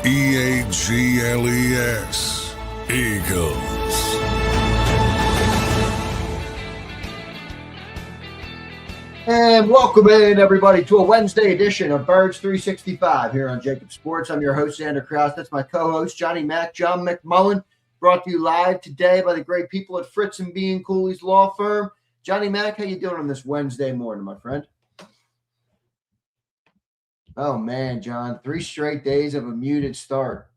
Eagles. Eagles. And welcome in, everybody, to a Wednesday edition of Birds 365 here on JAKIB Sports. I'm your host, Zander Krause. That's my co-host, Johnny Mac, John McMullen, brought to you live today by the great people at Fritz Bianculli Law firm. Johnny Mac, how you doing on this Wednesday morning, my friend? Oh, man, John, 3 straight days of a muted start.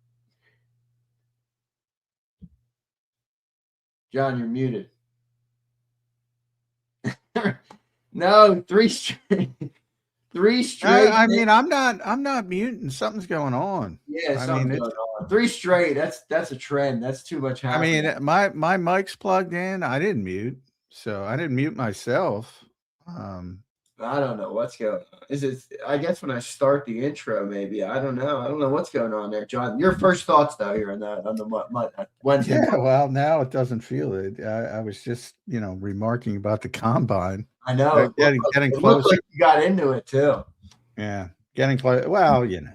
John, you're muted. No, 3 straight. 3 straight. I mean, I'm not muting. Something's going on. Yeah, something's going on. 3 straight. That's a trend. That's too much happening. I mean, my mic's plugged in. I didn't mute, so I didn't mute myself. I don't know what's going on. Is it? I guess when I start the intro, maybe I don't know. I don't know what's going on there, John. Your first thoughts though here on the Wednesday. Yeah, well, now it doesn't feel it. I was just remarking about the combine. I know. Getting it close. Like you got into it too. Yeah, getting close. Well, I mean,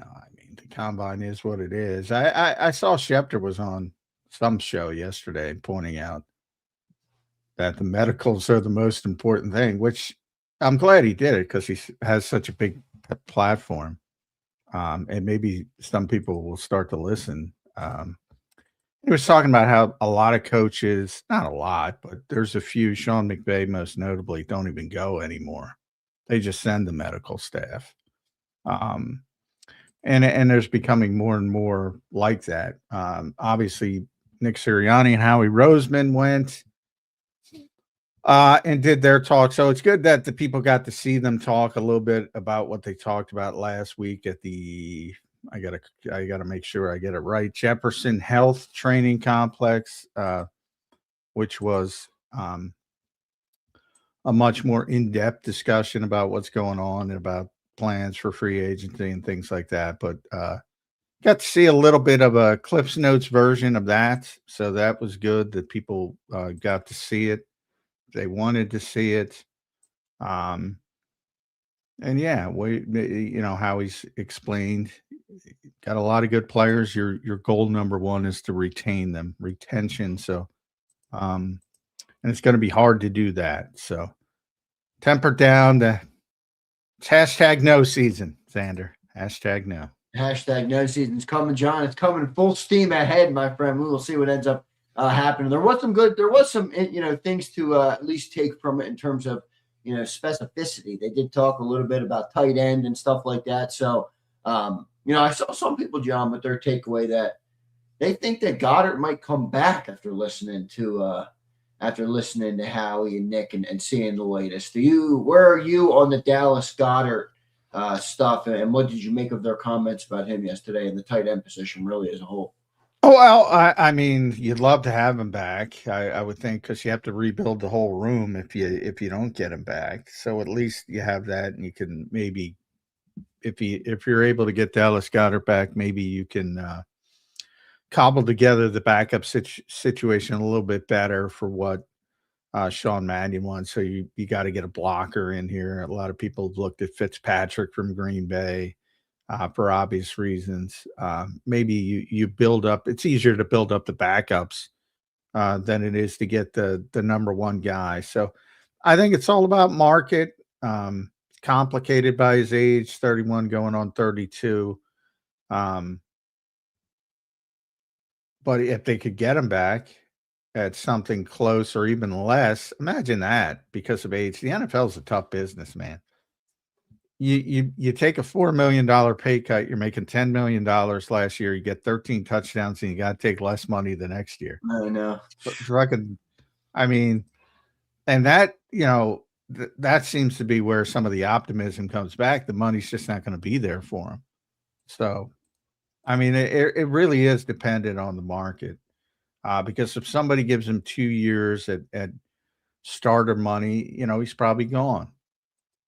the combine is what it is. I saw Schefter was on some show yesterday pointing out that the medicals are the most important thing, which I'm glad he did it because he has such a big platform. And maybe some people will start to listen. He was talking about how a lot of coaches, not a lot, but there's a few, Sean McVay most notably, don't even go anymore. They just send the medical staff. And there's becoming more and more like that. Obviously, Nick Sirianni and Howie Roseman went and did their talk. So it's good that the people got to see them talk a little bit about what they talked about last week at the I gotta make sure I get it right. Jefferson Health Training Complex, which was a much more in-depth discussion about what's going on and about plans for free agency and things like that. But got to see a little bit of a Cliff's Notes version of that. So that was good that people got to see it. They wanted to see it. And yeah, how he's explained, got a lot of good players. Your goal number one is to retain them, retention. So, and it's going to be hard to do that. So temper down. It's hashtag no season, Zander. Hashtag no. Hashtag no season's coming, John. It's coming full steam ahead, my friend. We will see what ends up happening. There was some things to at least take from it in terms of, specificity. They did talk a little bit about tight end and stuff like that. So, I saw some people, John, with their takeaway that they think that Goddard might come back after listening to Howie and Nick and seeing the latest. Where are you on the Dallas Goddard stuff, and what did you make of their comments about him yesterday and the tight end position really as a whole? Oh, well, I mean, you'd love to have him back, I would think, because you have to rebuild the whole room if you don't get him back. So at least you have that, and you can maybe, if you're able to get Dallas Goedert back, maybe you can cobble together the backup situation a little bit better for what Shawn Mannion wants. So you got to get a blocker in here. A lot of people have looked at Fitzpatrick from Green Bay. For obvious reasons. Maybe you build up. It's easier to build up the backups than it is to get the number one guy. So I think it's all about market. Complicated by his age, 31 going on 32. But if they could get him back at something close or even less, imagine that because of age. The NFL is a tough business, man. You take a $4 million pay cut. You're making $10 million last year. You get 13 touchdowns, and you got to take less money the next year. I know. And that that seems to be where some of the optimism comes back. The money's just not going to be there for him. So, I mean, it really is dependent on the market because if somebody gives him 2 years at starter money, he's probably gone.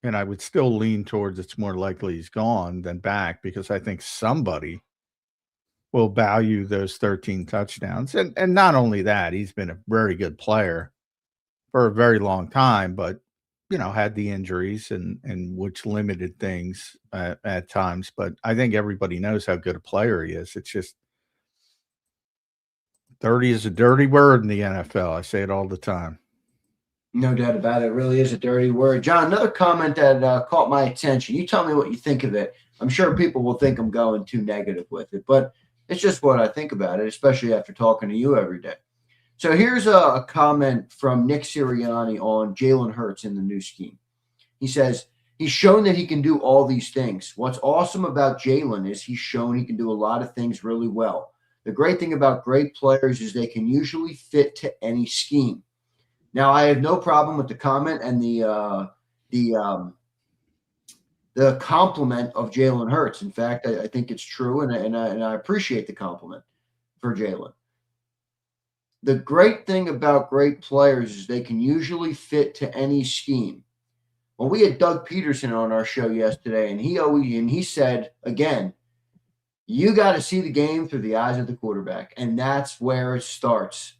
And I would still lean towards it's more likely he's gone than back because I think somebody will value those 13 touchdowns. And not only that, he's been a very good player for a very long time, but had the injuries and which limited things at times. But I think everybody knows how good a player he is. It's just dirty is a dirty word in the NFL. I say it all the time. No doubt about it. It really is a dirty word. John, another comment that caught my attention. You tell me what you think of it. I'm sure people will think I'm going too negative with it, but it's just what I think about it, especially after talking to you every day. So here's a comment from Nick Sirianni on Jalen Hurts in the new scheme. He says, he's shown that he can do all these things. What's awesome about Jalen is he's shown he can do a lot of things really well. The great thing about great players is they can usually fit to any scheme. Now, I have no problem with the comment and the compliment of Jalen Hurts. In fact, I think it's true, and I appreciate the compliment for Jalen. The great thing about great players is they can usually fit to any scheme. Well, we had Doug Peterson on our show yesterday, and he said, again, you got to see the game through the eyes of the quarterback, and that's where it starts.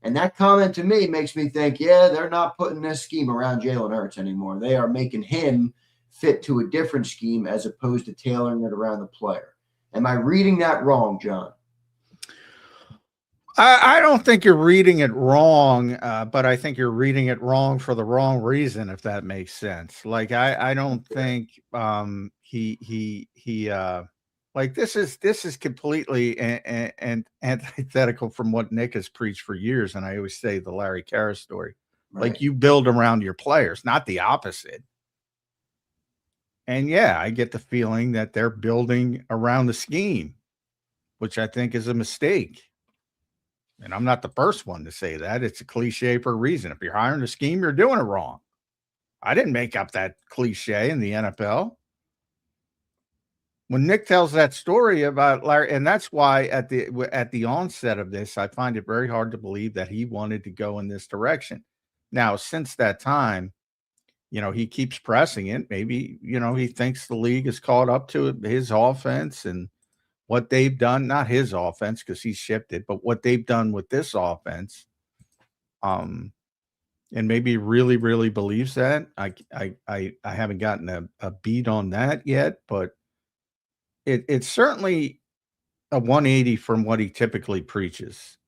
And that comment to me makes me think, yeah, they're not putting this scheme around Jalen Hurts anymore. They are making him fit to a different scheme as opposed to tailoring it around the player. Am I reading that wrong, John? I don't think you're reading it wrong, but I think you're reading it wrong for the wrong reason, if that makes sense. Like I don't think like this is completely and antithetical from what Nick has preached for years, and I always say the Larry Karras story. Right. Like you build around your players, not the opposite. And yeah, I get the feeling that they're building around the scheme, which I think is a mistake. And I'm not the first one to say that. It's a cliche for a reason. If you're hiring a scheme, you're doing it wrong. I didn't make up that cliche in the NFL. When Nick tells that story about Larry, and that's why at the onset of this, I find it very hard to believe that he wanted to go in this direction. Now, since that time, he keeps pressing it. Maybe, he thinks the league has caught up to his offense and what they've done, not his offense because he's shifted, but what they've done with this offense. And maybe really, really believes that. I haven't gotten a beat on that yet, but it's certainly a 180 from what he typically preaches.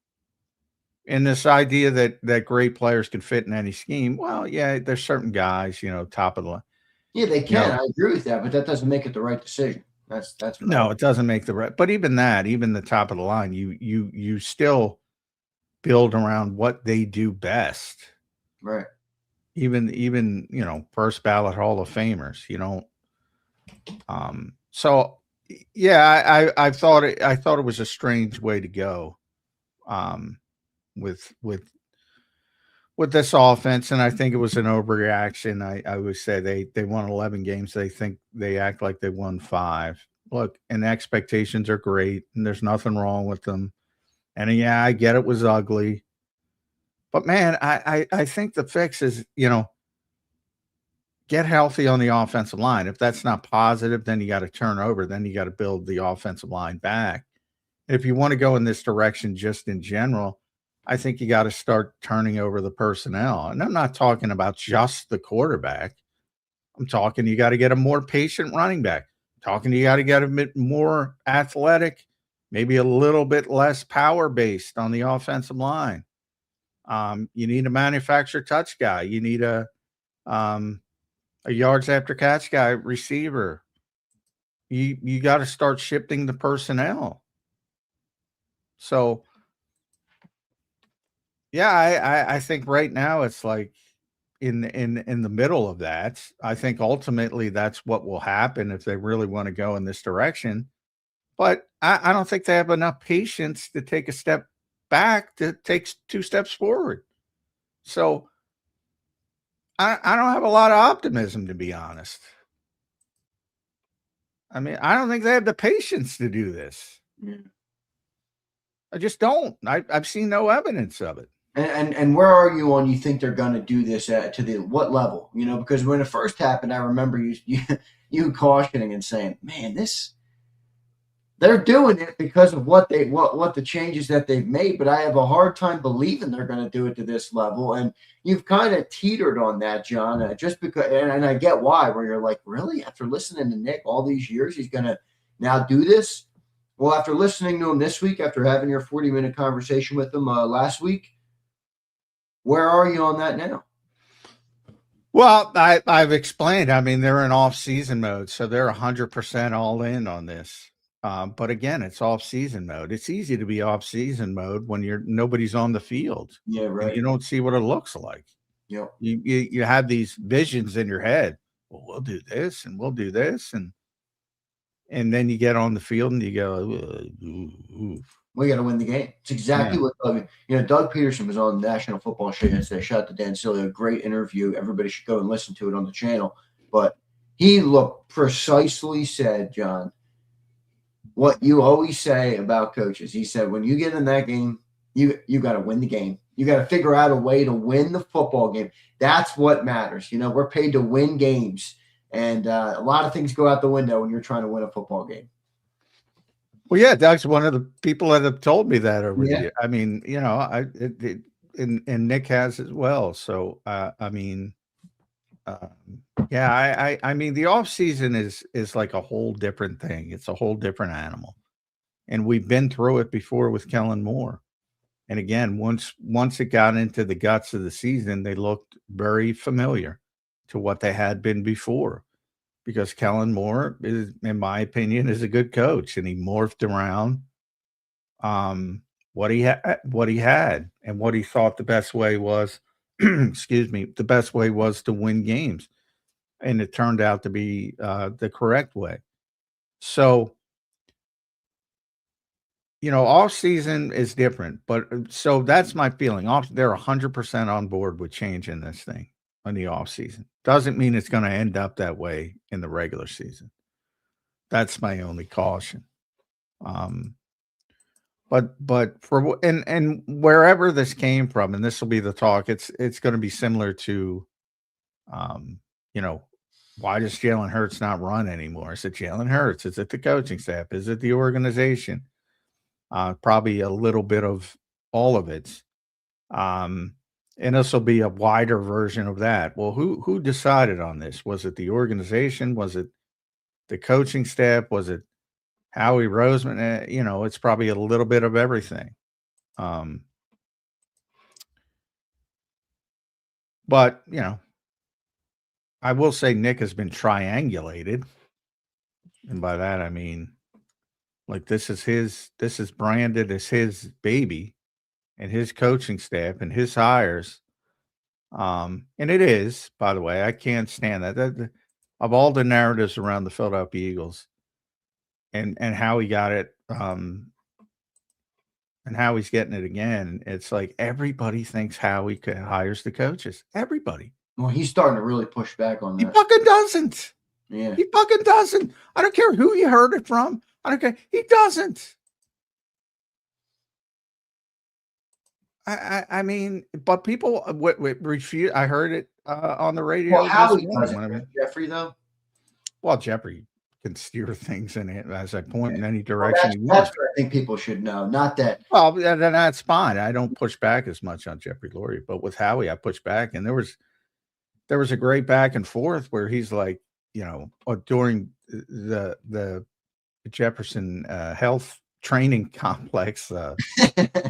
And this idea that great players can fit in any scheme. Well, yeah, there's certain guys, top of the line. Yeah, they can. I agree with that, but that doesn't make it the right decision. That's no, it doesn't make the right. But even the top of the line, you still build around what they do best, right? Even first ballot Hall of Famers. You don't. So yeah, I thought it was a strange way to go, with this offense, and I think it was an overreaction. I would say they won 11 games. They think they act like they won 5. Look, and the expectations are great, and there's nothing wrong with them. And yeah, I get it was ugly, but man, I think the fix is get healthy on the offensive line. If that's not positive, then you got to turn over. Then you got to build the offensive line back. If you want to go in this direction, just in general, I think you got to start turning over the personnel. And I'm not talking about just the quarterback. I'm talking you got to get a more patient running back. I'm talking you got to get a bit more athletic, maybe a little bit less power-based on the offensive line. You need a manufacturer touch guy. You need a yards after catch guy receiver. You got to start shifting the personnel. So yeah, I think right now it's like in the middle of that. I think ultimately that's what will happen if they really want to go in this direction. But I don't think they have enough patience to take a step back to take 2 steps forward. So I don't have a lot of optimism, to be honest. I mean, I don't think they have the patience to do this. Yeah. I just don't. I've seen no evidence of it. And where are you on? You think they're going to do this to what level? Because when it first happened, I remember you cautioning and saying, "Man, this they're doing it because of what the changes that they've made, but I have a hard time believing they're going to do it to this level. And you've kind of teetered on that, John, just because, and I get why, where you're like, really, after listening to Nick all these years, he's going to now do this. Well, after listening to him this week, after having your 40-minute conversation with him last week, where are you on that now? Well, I've explained. I mean, they're in off-season mode, so they're 100% all in on this. But again, it's off-season mode. It's easy to be off-season mode when nobody's on the field. Yeah, right. And you don't see what it looks like. Yep. You have these visions in your head. Well, we'll do this and we'll do this, and then you get on the field and you go, ooh. We got to win the game. It's exactly what Doug Peterson was on the National Football Show yesterday. Shout out to Dan Silly, a great interview. Everybody should go and listen to it on the channel. But he precisely said, John, what you always say about coaches. He said, when you get in that game, you got to win the game. You got to figure out a way to win the football game. That's what matters. We're paid to win games. And a lot of things go out the window when you're trying to win a football game. Well, yeah, Doug's one of the people that have told me that over the year. I mean, and Nick has as well. So, I mean, I mean, the off season is like a whole different thing. It's a whole different animal, and we've been through it before with Kellen Moore. And again, once it got into the guts of the season, they looked very familiar to what they had been before. Because Kellen Moore is, in my opinion, is a good coach, and he morphed around what he had and what he thought the best way was. Excuse me, the best way was to win games, and it turned out to be the correct way. So, off season is different, but so that's my feeling. They're 100% on board with changing this thing in the off season. Doesn't mean it's going to end up that way in the regular season. That's my only caution. But for and wherever this came from, and this will be the talk, it's going to be similar to, why does Jalen Hurts not run anymore? Is it Jalen Hurts? Is it the coaching staff? Is it the organization? Probably a little bit of all of it. And this will be a wider version of that. Well, who decided on this? Was it the organization? Was it the coaching staff? Was it Howie Roseman? It's probably a little bit of everything. But, I will say Nick has been triangulated. And by that, I mean, like this is branded as his baby. And his coaching staff and his hires. And it is, by the way, I can't stand that. Of all the narratives around the Philadelphia Eagles and how he got it, and how he's getting it again, it's like everybody thinks Howie hires the coaches. Everybody. Well, he's starting to really push back on that. He fucking doesn't. Yeah. He fucking doesn't. I don't care who you heard it from. I don't care. He doesn't. I mean, but people refuse. I heard it on the radio. Well, Howie doesn't. Jeffrey, though. Well, Jeffrey can steer things in it as I point in any direction he wants. That's what I think people should know. Not that. Well, then that's fine. I don't push back as much on Jeffrey Lurie, but with Howie, I push back, and there was a great back and forth where he's like, during the Jefferson Health training complex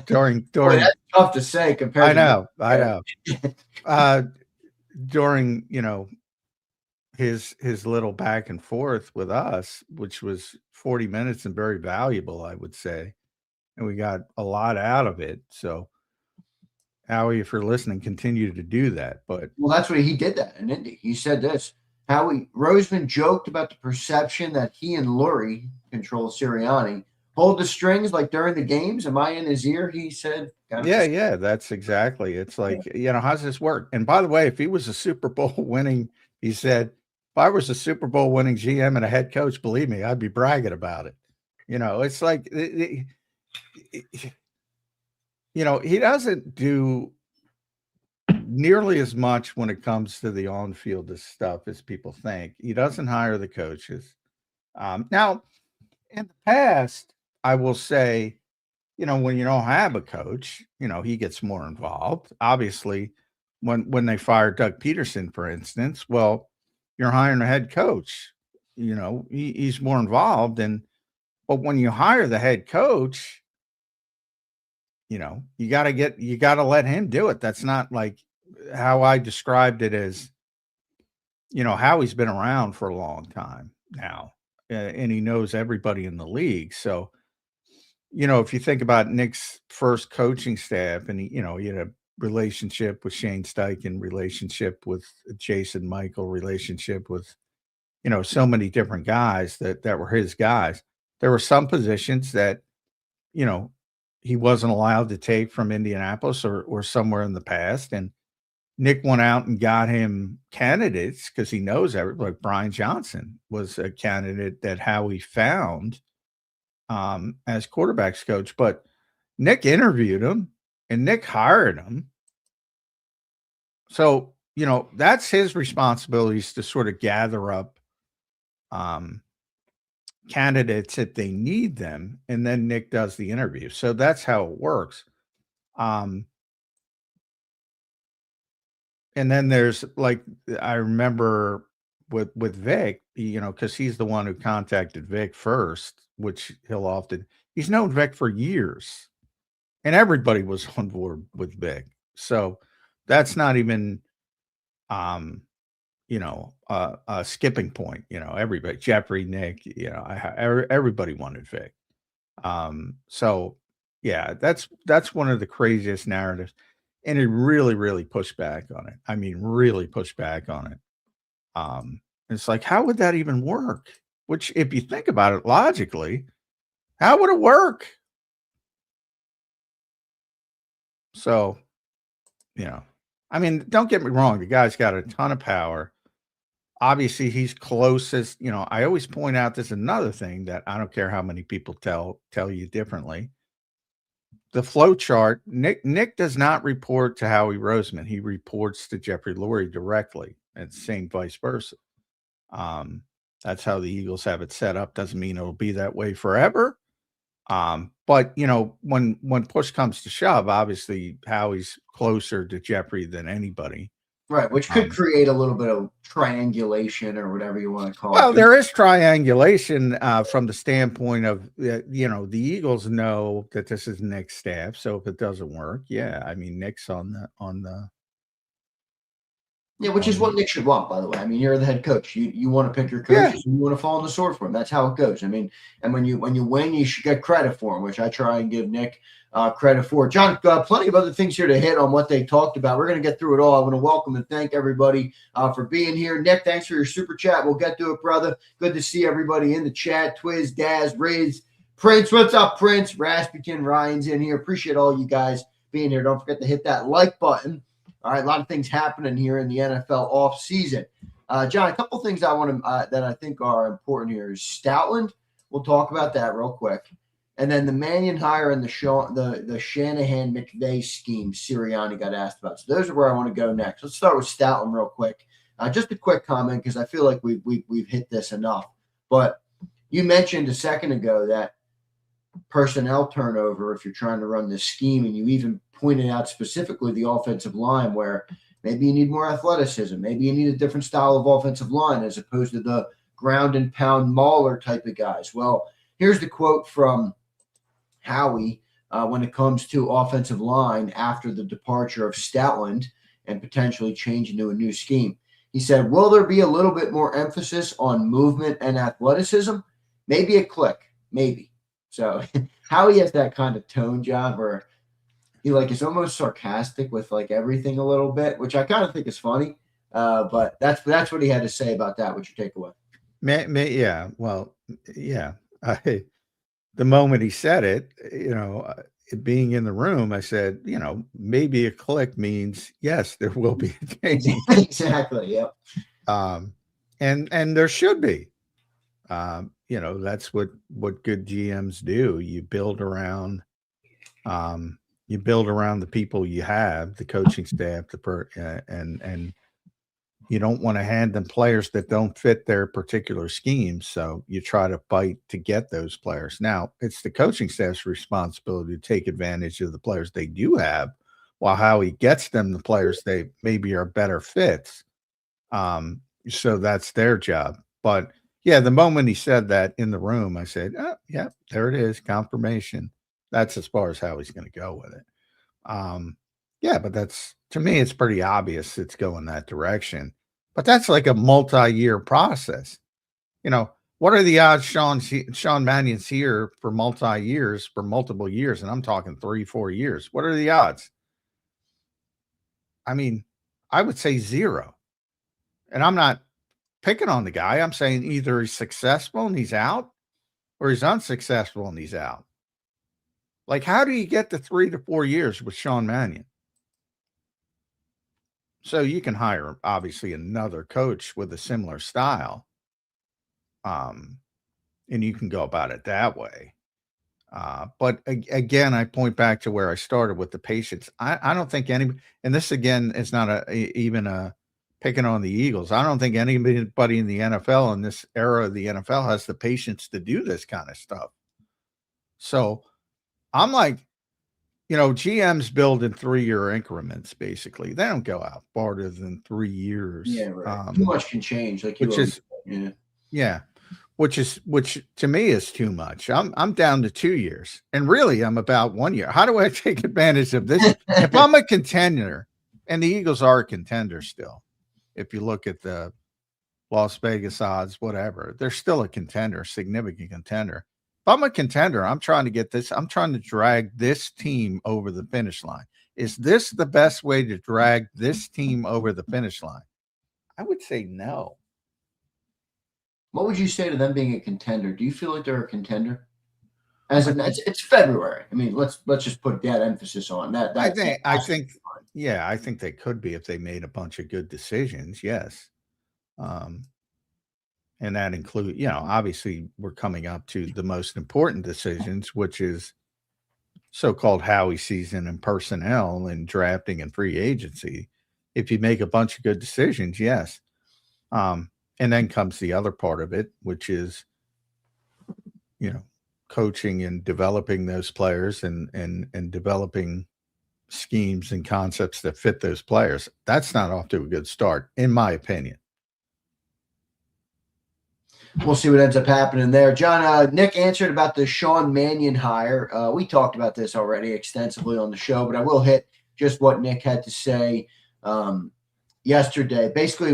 during Boy, that's tough to say compared I know during his little back and forth with us, which was 40 minutes and very valuable, I would say, and we got a lot out of it. So Howie, if you're listening, continue to do that. But that's what he did that in Indy. He said this. Howie Roseman joked about the perception that he and Lurie control Sirianni. Hold the strings like during the games. Am I in his ear? He said. Yeah, that's exactly. It's like, how's this work? And by the way, if he was a Super Bowl winning, he said, if I was a Super Bowl winning GM and a head coach, believe me, I'd be bragging about it. It's like, he doesn't do nearly as much when it comes to the on-field stuff as people think. He doesn't hire the coaches. Now, in the past, I will say, when you don't have a coach, he gets more involved. Obviously, when they fired Doug Peterson, for instance, well, you're hiring a head coach. He's more involved. But when you hire the head coach, you got to let him do it. That's not like how I described it as, Howie's been around for a long time now, and he knows everybody in the league. So, if you think about Nick's first coaching staff, and he had a relationship with Shane Steichen, relationship with Jason Michael, relationship with, so many different guys that were his guys. There were some positions that, he wasn't allowed to take from Indianapolis or somewhere in the past. And Nick went out and got him candidates because he knows everybody. Like Brian Johnson was a candidate that Howie found as quarterbacks coach, but Nick interviewed him and Nick hired him. So, that's his responsibilities to sort of gather up candidates if they need them. And then Nick does the interview. So that's how it works. And then there's I remember with Vic, because he's the one who contacted Vic first, which he's known Vic for years, and everybody was on board with Vic. So that's not even, a skipping point. Everybody, Jeffrey, Nick, everybody wanted Vic. So yeah, that's one of the craziest narratives. And it really, really pushed back on it. I mean, really pushed back on it. It's like, how would that even work? Which, if you think about it logically, how would it work? So, I mean, don't get me wrong. The guy's got a ton of power. Obviously, he's closest. I always point out this another thing that I don't care how many people tell you differently. The flow chart, Nick does not report to Howie Roseman. He reports to Jeffrey Lurie directly, and same vice versa. That's how the Eagles have it set up. Doesn't mean it'll be that way forever. But when push comes to shove, obviously Howie's closer to Jeffrey than anybody. Right, which could create a little bit of triangulation or whatever you want to call it. Well, there is triangulation from the standpoint of, the Eagles know that this is Nick's staff. So if it doesn't work, yeah, I mean, Nick's on the. Yeah, which is what Nick should want, by the way. I mean, you're the head coach. You want to pick your coaches, and you want to fall on the sword for him. That's how it goes. I mean, and when you win, you should get credit for him, which I try and give Nick credit for. John, plenty of other things here to hit on what they talked about. We're going to get through it all. I want to welcome and thank everybody for being here. Nick, thanks for your super chat. We'll get to it, brother. Good to see everybody in the chat. Twiz, Daz, Riz, Prince. What's up, Prince? Raspikin, Ryan's in here. Appreciate all you guys being here. Don't forget to hit that like button. All right, a lot of things happening here in the NFL offseason. John, a couple things I want to that I think are important here is Stoutland. We'll talk about that real quick. And then the Mannion hire and the Shanahan McVay scheme Sirianni got asked about. So those are where I want to go next. Let's start with Stoutland real quick. Just a quick comment because I feel like we've hit this enough. But you mentioned a second ago that personnel turnover, if you're trying to run this scheme, and you even pointed out specifically the offensive line where maybe you need more athleticism. Maybe you need a different style of offensive line as opposed to the ground and pound mauler type of guys. Well, here's the quote from Howie when it comes to offensive line after the departure of Stoutland and potentially changing to a new scheme. He said, will there be a little bit more emphasis on movement and athleticism? Maybe a click, maybe. So Howie has that kind of tone, John, where he is almost sarcastic with everything a little bit, which I kind of think is funny. But that's what he had to say about that. What's your takeaway? Yeah. Well, yeah. The moment he said it, being in the room, I said, maybe a click means yes, there will be a change. Exactly. Yep. And there should be. That's what good GMs do. You build around the people you have, the coaching staff, and you don't want to hand them players that don't fit their particular schemes. So you try to fight to get those players. Now, it's the coaching staff's responsibility to take advantage of the players they do have, while Howie gets them the players they maybe are better fits. So that's their job. But yeah, the moment he said that in the room, I said, oh, yeah, there it is, confirmation. That's as far as how he's going to go with it. Yeah, but that's, to me, it's pretty obvious it's going that direction. But that's like a multi-year process. You know, what are the odds Shawn Mannion's here for multiple years, and I'm talking 3-4 years. What are the odds? I mean, I would say 0. And I'm not picking on the guy. I'm saying either he's successful and he's out, or he's unsuccessful and he's out. Like, how do you get to 3 to 4 years with Shawn Mannion? So you can hire, obviously, another coach with a similar style. And you can go about it that way. But again, I point back to where I started with the patience. I don't think and this again is not even a picking on the Eagles. I don't think anybody in the NFL in this era of the NFL has the patience to do this kind of stuff. So I'm like, GMs build in 3-year increments, basically. They don't go out farther than 3 years. Yeah, right. Too much can change. Which to me is too much. I'm down to 2 years. And really, I'm about 1 year. How do I take advantage of this? If I'm a contender, and the Eagles are a contender still, if you look at the Las Vegas odds, whatever, they're still a contender, significant contender. If I'm a contender, I'm trying to drag this team over the finish line. Is this the best way to drag this team over the finish line? I would say no. What would you say to them being a contender? Do you feel like they're a contender? It's February. I mean, let's just put that emphasis on that. I think they could be if they made a bunch of good decisions. Yes. And that include, obviously we're coming up to the most important decisions, which is so-called Howie season and personnel and drafting and free agency. If you make a bunch of good decisions, yes. And then comes the other part of it, which is, coaching and developing those players and developing schemes and concepts that fit those players. That's not off to a good start, in my opinion. We'll see what ends up happening there. John, Nick answered about the Shawn Mannion hire. We talked about this already extensively on the show, but I will hit just what Nick had to say yesterday. Basically,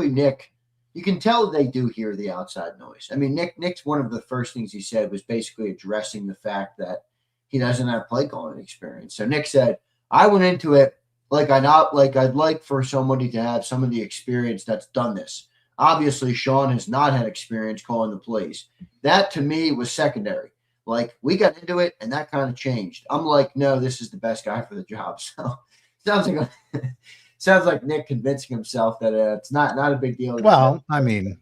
Nick, you can tell they do hear the outside noise. I mean, Nick's one of the first things he said was basically addressing the fact that he doesn't have play calling experience. So Nick said, I went into it I'd like for somebody to have some of the experience that's done this. Obviously, Shawn has not had experience calling the plays. That, to me, was secondary. Like, we got into it, and that kind of changed. I'm like, no, this is the best guy for the job. So, sounds like Nick convincing himself that it's not a big deal. Well, I mean,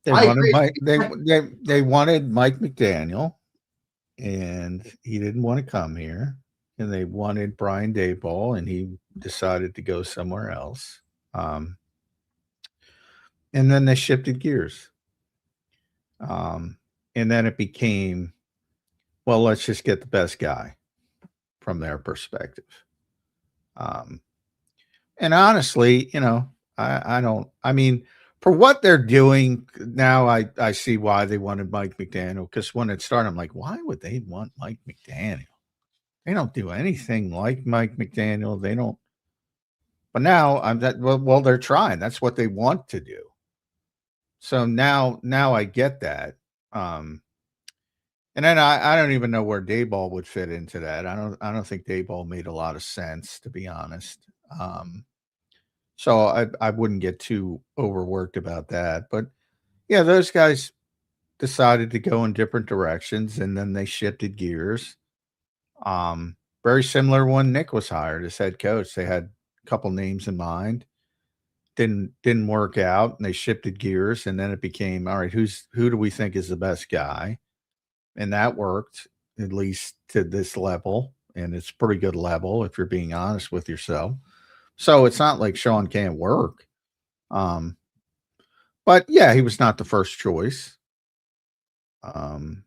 they wanted Mike McDaniel, and he didn't want to come here. And they wanted Brian Daboll, and he decided to go somewhere else. And then they shifted gears. And then it became, well, let's just get the best guy from their perspective. And honestly, I mean, for what they're doing now, I see why they wanted Mike McDaniel. Because when it started, I'm like, why would they want Mike McDaniel? They don't do anything like Mike McDaniel. They don't. But now they're trying. That's what they want to do. So now I get that. And then I don't even know where Daboll would fit into that. I don't think Daboll made a lot of sense, to be honest. So I wouldn't get too overworked about that. But yeah, those guys decided to go in different directions, and then they shifted gears. Very similar when Nick was hired as head coach. They had a couple names in mind. Didn't work out, and they shifted gears, and then it became, all right, who do we think is the best guy? And that worked, at least to this level, and it's a pretty good level if you're being honest with yourself. So it's not like Shawn can't work. But yeah, he was not the first choice. And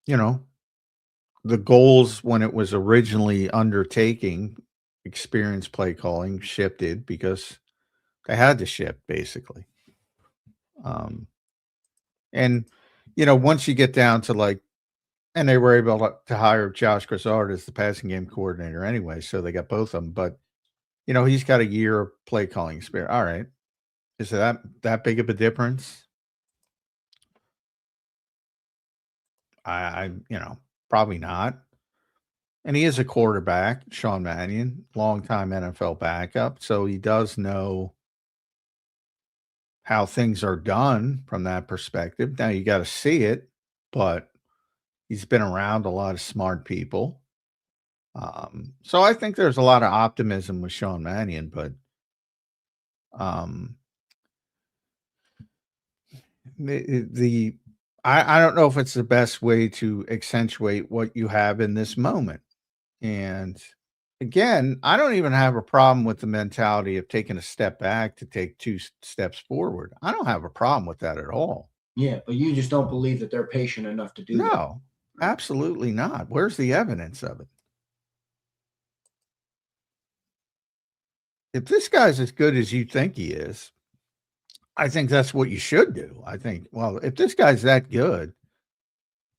the goals when it was originally undertaking experienced play calling shifted because they had to shift basically. And once you get down to and they were able to hire Josh Grizzard as the passing game coordinator anyway, so they got both of them. But he's got a year of play calling experience. All right, is that big of a difference? I probably not. And he is a quarterback, Shawn Mannion, longtime NFL backup, so he does know how things are done from that perspective. Now you got to see it, but he's been around a lot of smart people. So I think there's a lot of optimism with Shawn Mannion, but I don't know if it's the best way to accentuate what you have in this moment. And again, I don't even have a problem with the mentality of taking a step back to take two steps forward. I don't have a problem with that at all. Yeah, but you just don't believe that they're patient enough to do that. No, absolutely not. Where's the evidence of it? If this guy's as good as you think he is, I think that's what you should do. I think, well, if this guy's that good,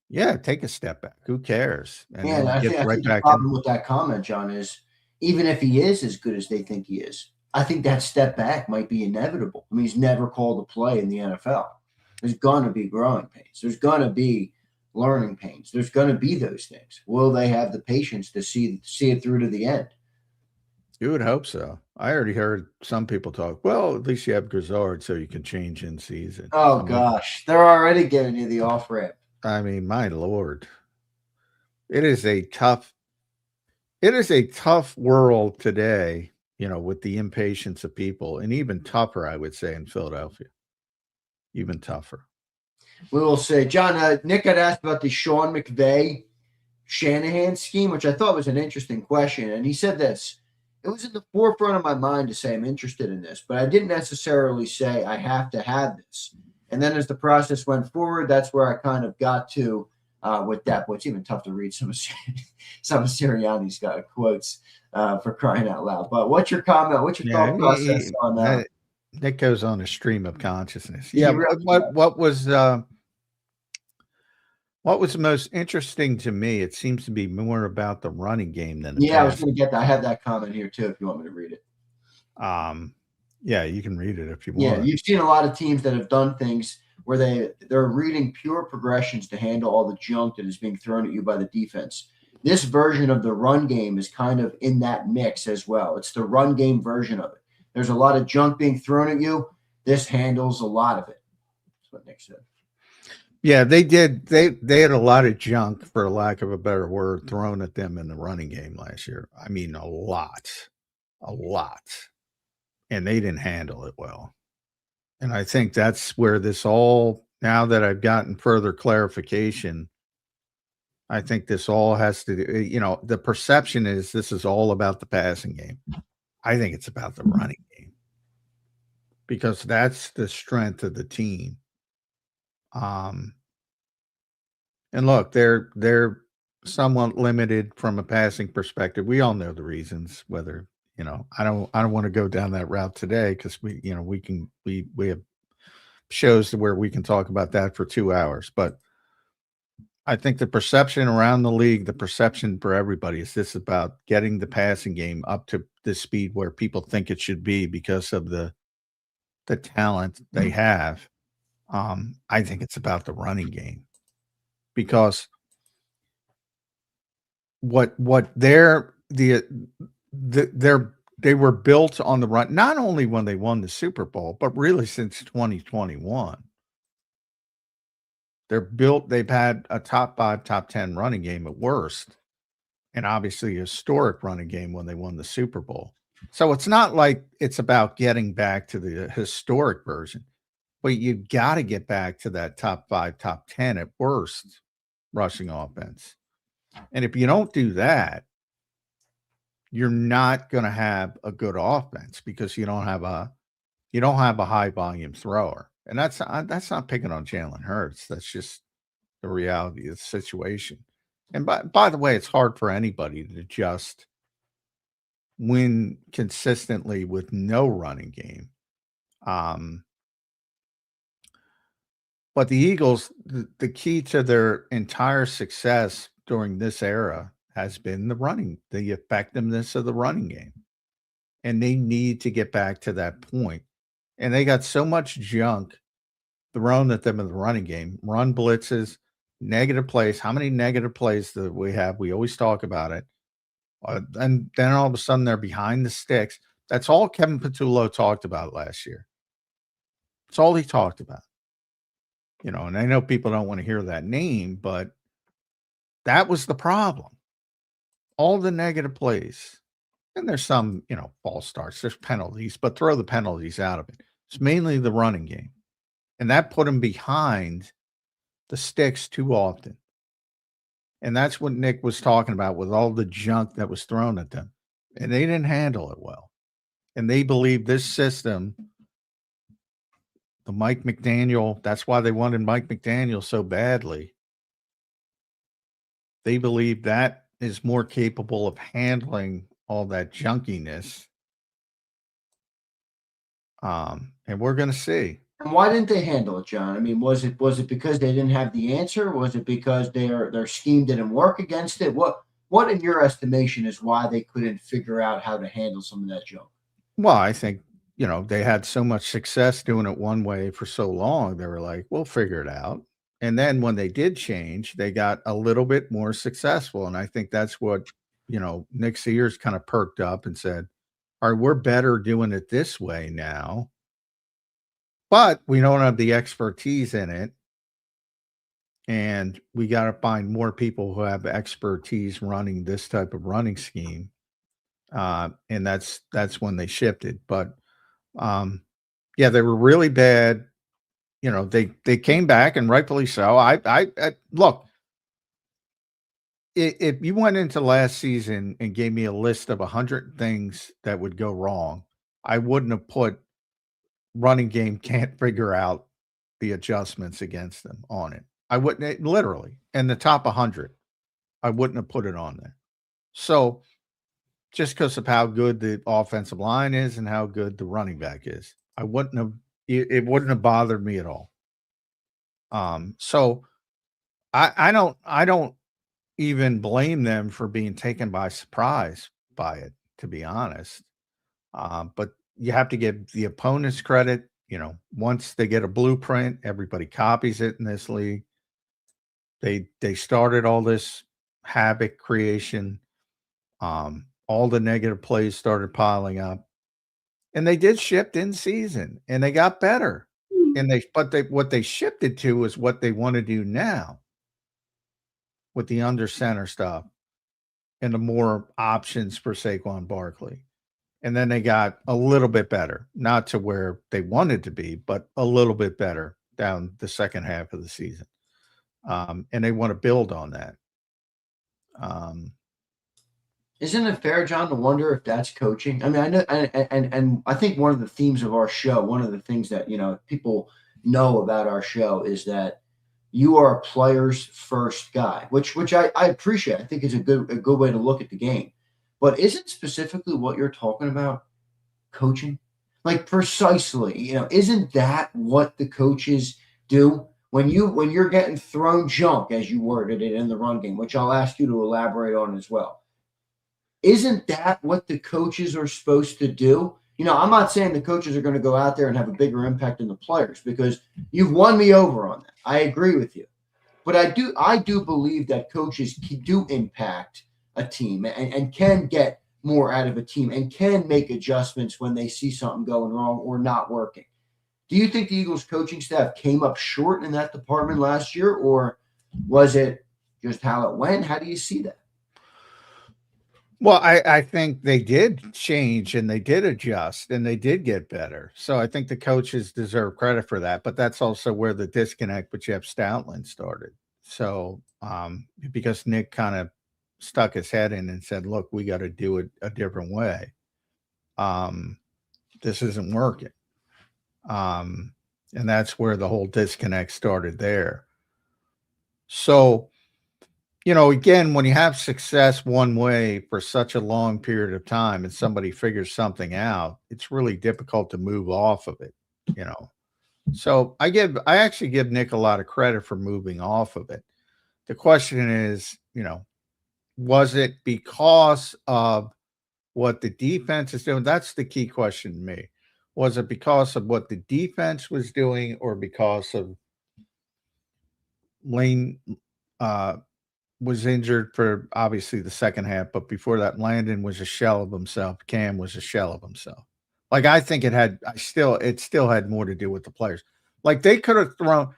yeah, take a step back. Who cares? And Yeah, then I get think right the back problem in. with that comment, John, is even if he is as good as they think he is, I think that step back might be inevitable. I mean, he's never called a play in the NFL. There's going to be growing pains. There's going to be learning pains. There's going to be those things. Will they have the patience to see it through to the end? You would hope so. I already heard some people talk. Well, at least you have Grizzard, so you can change in season. Oh gosh, they're already giving you the off ramp. I mean, my lord, it is a tough world today. With the impatience of people, and even tougher, I would say, in Philadelphia. Even tougher. We will say, John. Nick had asked about the Sean McVay Shanahan scheme, which I thought was an interesting question, and he said this. It was in the forefront of my mind to say I'm interested in this, but I didn't necessarily say I have to have this. And then as the process went forward, that's where I kind of got to with that. But it's even tough to read some of Sirianni's quotes for crying out loud. But what's your comment? What's your thought process on that? That goes on a stream of consciousness. Yeah, what was the most interesting to me? It seems to be more about the running game than I was going to get that. I have that comment here too. If you want me to read it. Yeah, you can read it if you Yeah, want. you've seen a lot of teams that have done things where they're reading pure progressions to handle all the junk that is being thrown at you by the defense. This version of the run game is kind of in that mix as well. It's the run game version of it. There's a lot of junk being thrown at you. This handles a lot of it. That's what Nick said. Yeah, they did. They had a lot of junk, for lack of a better word, thrown at them in the running game last year. I mean, a lot. And they didn't handle it well. And I think that's where this all, now that I've gotten further clarification, I think this all has to do, the perception is this is all about the passing game. I think it's about the running game because that's the strength of the team. And look, they're somewhat limited from a passing perspective. We all know the reasons, whether, I don't want to go down that route today because we have shows where we can talk about that for 2 hours. But I think the perception around the league, the perception for everybody is this about getting the passing game up to the speed where people think it should be because of the talent they have. I think it's about the running game because they were built on the run, not only when they won the Super Bowl, but really since 2021. They've had a top 5, top 10 running game at worst, and obviously a historic running game when they won the Super Bowl. So it's not like it's about getting back to the historic version, but you've got to get back to that top 5, top 10 at worst rushing offense. And if you don't do that, you're not going to have a good offense because you don't have a high volume thrower. And that's not picking on Jalen Hurts. That's just the reality of the situation. And by the way, it's hard for anybody to just win consistently with no running game. But the Eagles, the key to their entire success during this era has been the effectiveness of the running game. And they need to get back to that point. And they got so much junk thrown at them in the running game, run blitzes, negative plays. How many negative plays do we have? We always talk about it. And then all of a sudden they're behind the sticks. That's all Kevin Patullo talked about last year. That's all he talked about. And I know people don't want to hear that name, but that was the problem. All the negative plays. And there's some, false starts, there's penalties, but throw the penalties out of it. It's mainly the running game. And that put them behind the sticks too often. And that's what Nick was talking about with all the junk that was thrown at them. And they didn't handle it well. And they believe this system, the Mike McDaniel, that's why they wanted Mike McDaniel so badly. They believe that is more capable of handling all that junkiness. And we're going to see. And why didn't they handle it, John? I mean, was it because they didn't have the answer? Was it because their scheme didn't work against it? What in your estimation is why they couldn't figure out how to handle some of that junk? Well, I think, they had so much success doing it one way for so long. They were like, we'll figure it out. And then when they did change, they got a little bit more successful. And I think that's what, Nick's ears kind of perked up and said, all right, we're better doing it this way now. But we don't have the expertise in it. And we got to find more people who have expertise running this type of running scheme. And that's when they shifted. But yeah, they were really bad. They came back, and rightfully so. I look, if you went into last season and gave me a list of 100 things that would go wrong, I wouldn't have put running game can't figure out the adjustments against them on it. I wouldn't, literally, in the top 100, I wouldn't have put it on there. So just because of how good the offensive line is and how good the running back is, it wouldn't have bothered me at all. So I don't even blame them for being taken by surprise by it, to be honest. But you have to give the opponents credit. Once they get a blueprint, everybody copies it in this league. They started all this havoc creation. All the negative plays started piling up, and they did shift in season, and they got better. And what they shifted to is what they want to do now with the under center stuff and the more options for Saquon Barkley. And then they got a little bit better, not to where they wanted to be, but a little bit better down the second half of the season. And they want to build on that. Isn't it fair, John, to wonder if that's coaching? I mean, I know, and I think one of the themes of our show, one of the things that people know about our show is that you are a player's first guy, which I appreciate. I think is a good way to look at the game. But isn't specifically what you're talking about coaching? Like precisely, isn't that what the coaches do when you're getting thrown junk, as you worded it in the run game, which I'll ask you to elaborate on as well? Isn't that what the coaches are supposed to do? I'm not saying the coaches are going to go out there and have a bigger impact than the players, because you've won me over on that. I agree with you. But I do believe that coaches do impact a team and can get more out of a team and can make adjustments when they see something going wrong or not working. Do you think the Eagles coaching staff came up short in that department last year, or was it just how it went? How do you see that? Well, I think they did change and they did adjust and they did get better. So I think the coaches deserve credit for that. But that's also where the disconnect with Jeff Stoutland started. So because Nick kind of stuck his head in and said, look, we got to do it a different way. This isn't working. And that's where the whole disconnect started there. So, again, when you have success one way for such a long period of time and somebody figures something out, it's really difficult to move off of it, So I actually give Nick a lot of credit for moving off of it. The question is, was it because of what the defense is doing? That's the key question to me. Was it because of what the defense was doing or because of Lane was injured for obviously the second half, but before that, Landon was a shell of himself. Cam was a shell of himself. Like, I think it still had more to do with the players. Like, they could have thrown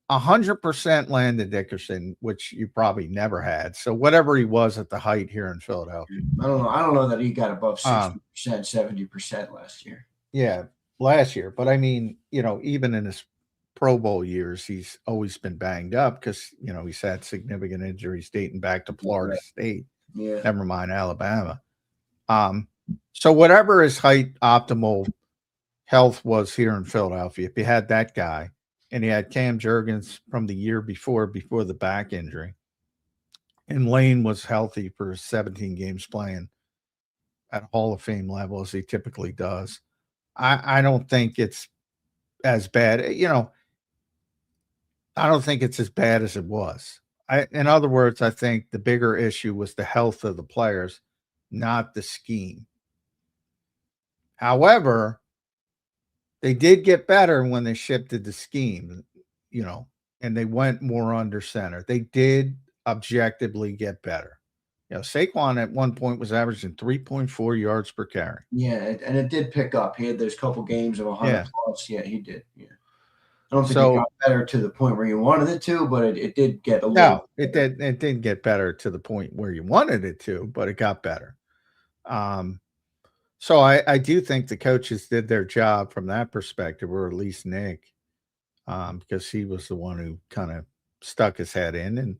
100% Landon Dickerson, which you probably never had. So whatever he was at the height here in Philadelphia. I don't know that he got above 60%, 70% last year. Yeah, last year. But I mean, even in his Pro Bowl years, he's always been banged up because, he's had significant injuries dating back to Florida State. Yeah. Never mind Alabama. So whatever his height optimal health was here in Philadelphia, if you had that guy and he had Cam Jurgens from the year before the back injury, and Lane was healthy for 17 games playing at Hall of Fame level as he typically does, I don't think it's as bad. I don't think it's as bad as it was. In other words, I think the bigger issue was the health of the players, not the scheme. However, they did get better when they shifted the scheme, and they went more under center. They did objectively get better. Saquon at one point was averaging 3.4 yards per carry. Yeah, and it did pick up. He had those couple games of 100 plus. Yeah, he did. Yeah. I don't think it got better to the point where you wanted it to, but it did get a little. No, it did. It didn't get better to the point where you wanted it to, but it got better. So I do think the coaches did their job from that perspective, or at least Nick, because he was the one who kind of stuck his head in. And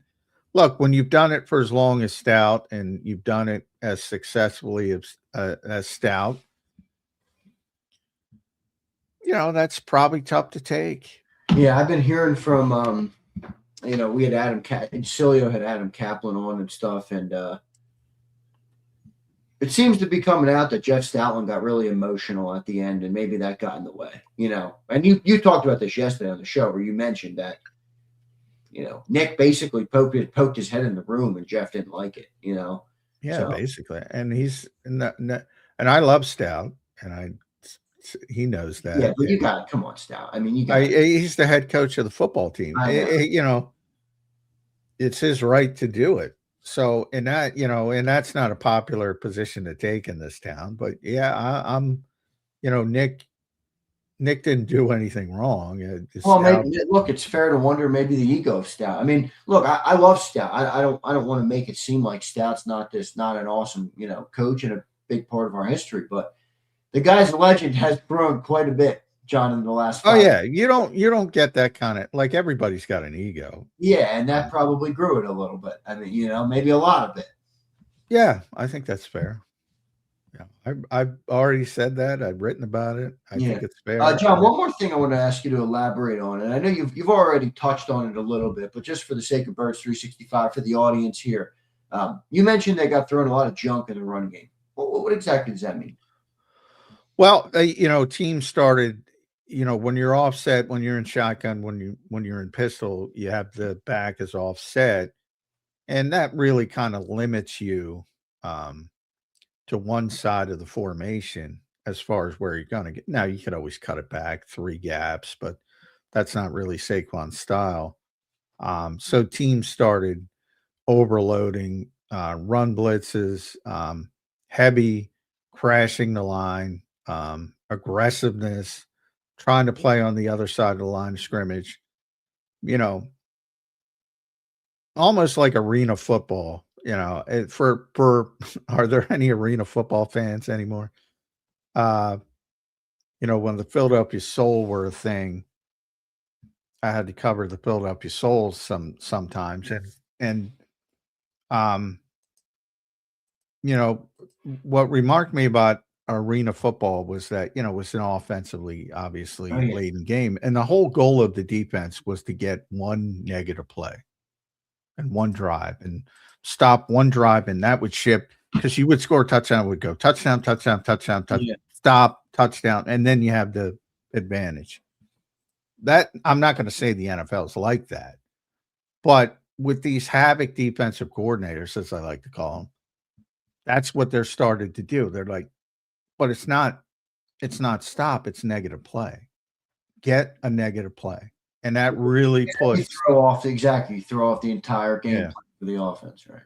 look, when you've done it for as long as Stout and you've done it as successfully as Stout, that's probably tough to take. Yeah, I've been hearing from, we had Cilio had Adam Kaplan on and stuff, and it seems to be coming out that Jeff Stoutland got really emotional at the end, and maybe that got in the way, And you talked about this yesterday on the show where you mentioned that, Nick basically poked his head in the room, and Jeff didn't like it, Yeah, so. Basically. And and I love Stout, and he knows that. Yeah, but you got to come on, Stout. I mean, he's the head coach of the football team. It's his right to do it. So, and that's not a popular position to take in this town. But yeah, I'm Nick didn't do anything wrong. Maybe, look, it's fair to wonder maybe the ego of Stout. I mean, look, I love Stout. I don't want to make it seem like Stout's not an awesome, coach and a big part of our history, but the guy's legend has grown quite a bit, John, in the last 5 years. You don't get that kind of, like, everybody's got an ego. Yeah, and that probably grew it a little bit. I mean, maybe a lot of it. Yeah, I think that's fair. Yeah, I've already said that. I've written about it. I think it's fair. John, one more thing I want to ask you to elaborate on, and I know you've already touched on it a little bit, but just for the sake of Birds 365 for the audience here, you mentioned they got thrown a lot of junk in the run game. What exactly does that mean? Well, teams started, when you're offset, when you're in shotgun, when you're in pistol, you have the back as offset, and that really kind of limits you to one side of the formation as far as where you're going to get. Now, you could always cut it back 3 gaps, but that's not really Saquon's style. So teams started overloading run blitzes, heavy, crashing the line, aggressiveness, trying to play on the other side of the line of scrimmage, almost like arena football. For are there any arena football fans anymore? When the Philadelphia Soul were a thing, I had to cover the Philadelphia Souls sometimes, and what remarked me about arena football was that, it was an offensively, obviously laden game. And the whole goal of the defense was to get one negative play and one drive and stop one drive. And that would ship because you would score a touchdown, would go touchdown, stop, touchdown. And then you have the advantage. That I'm not going to say the NFL is like that, but with these Havoc defensive coordinators, as I like to call them, that's what they're started to do. They're like, but it's not stop, it's negative play. Get a negative play. And that really puts throw off the entire game plan for the offense, right?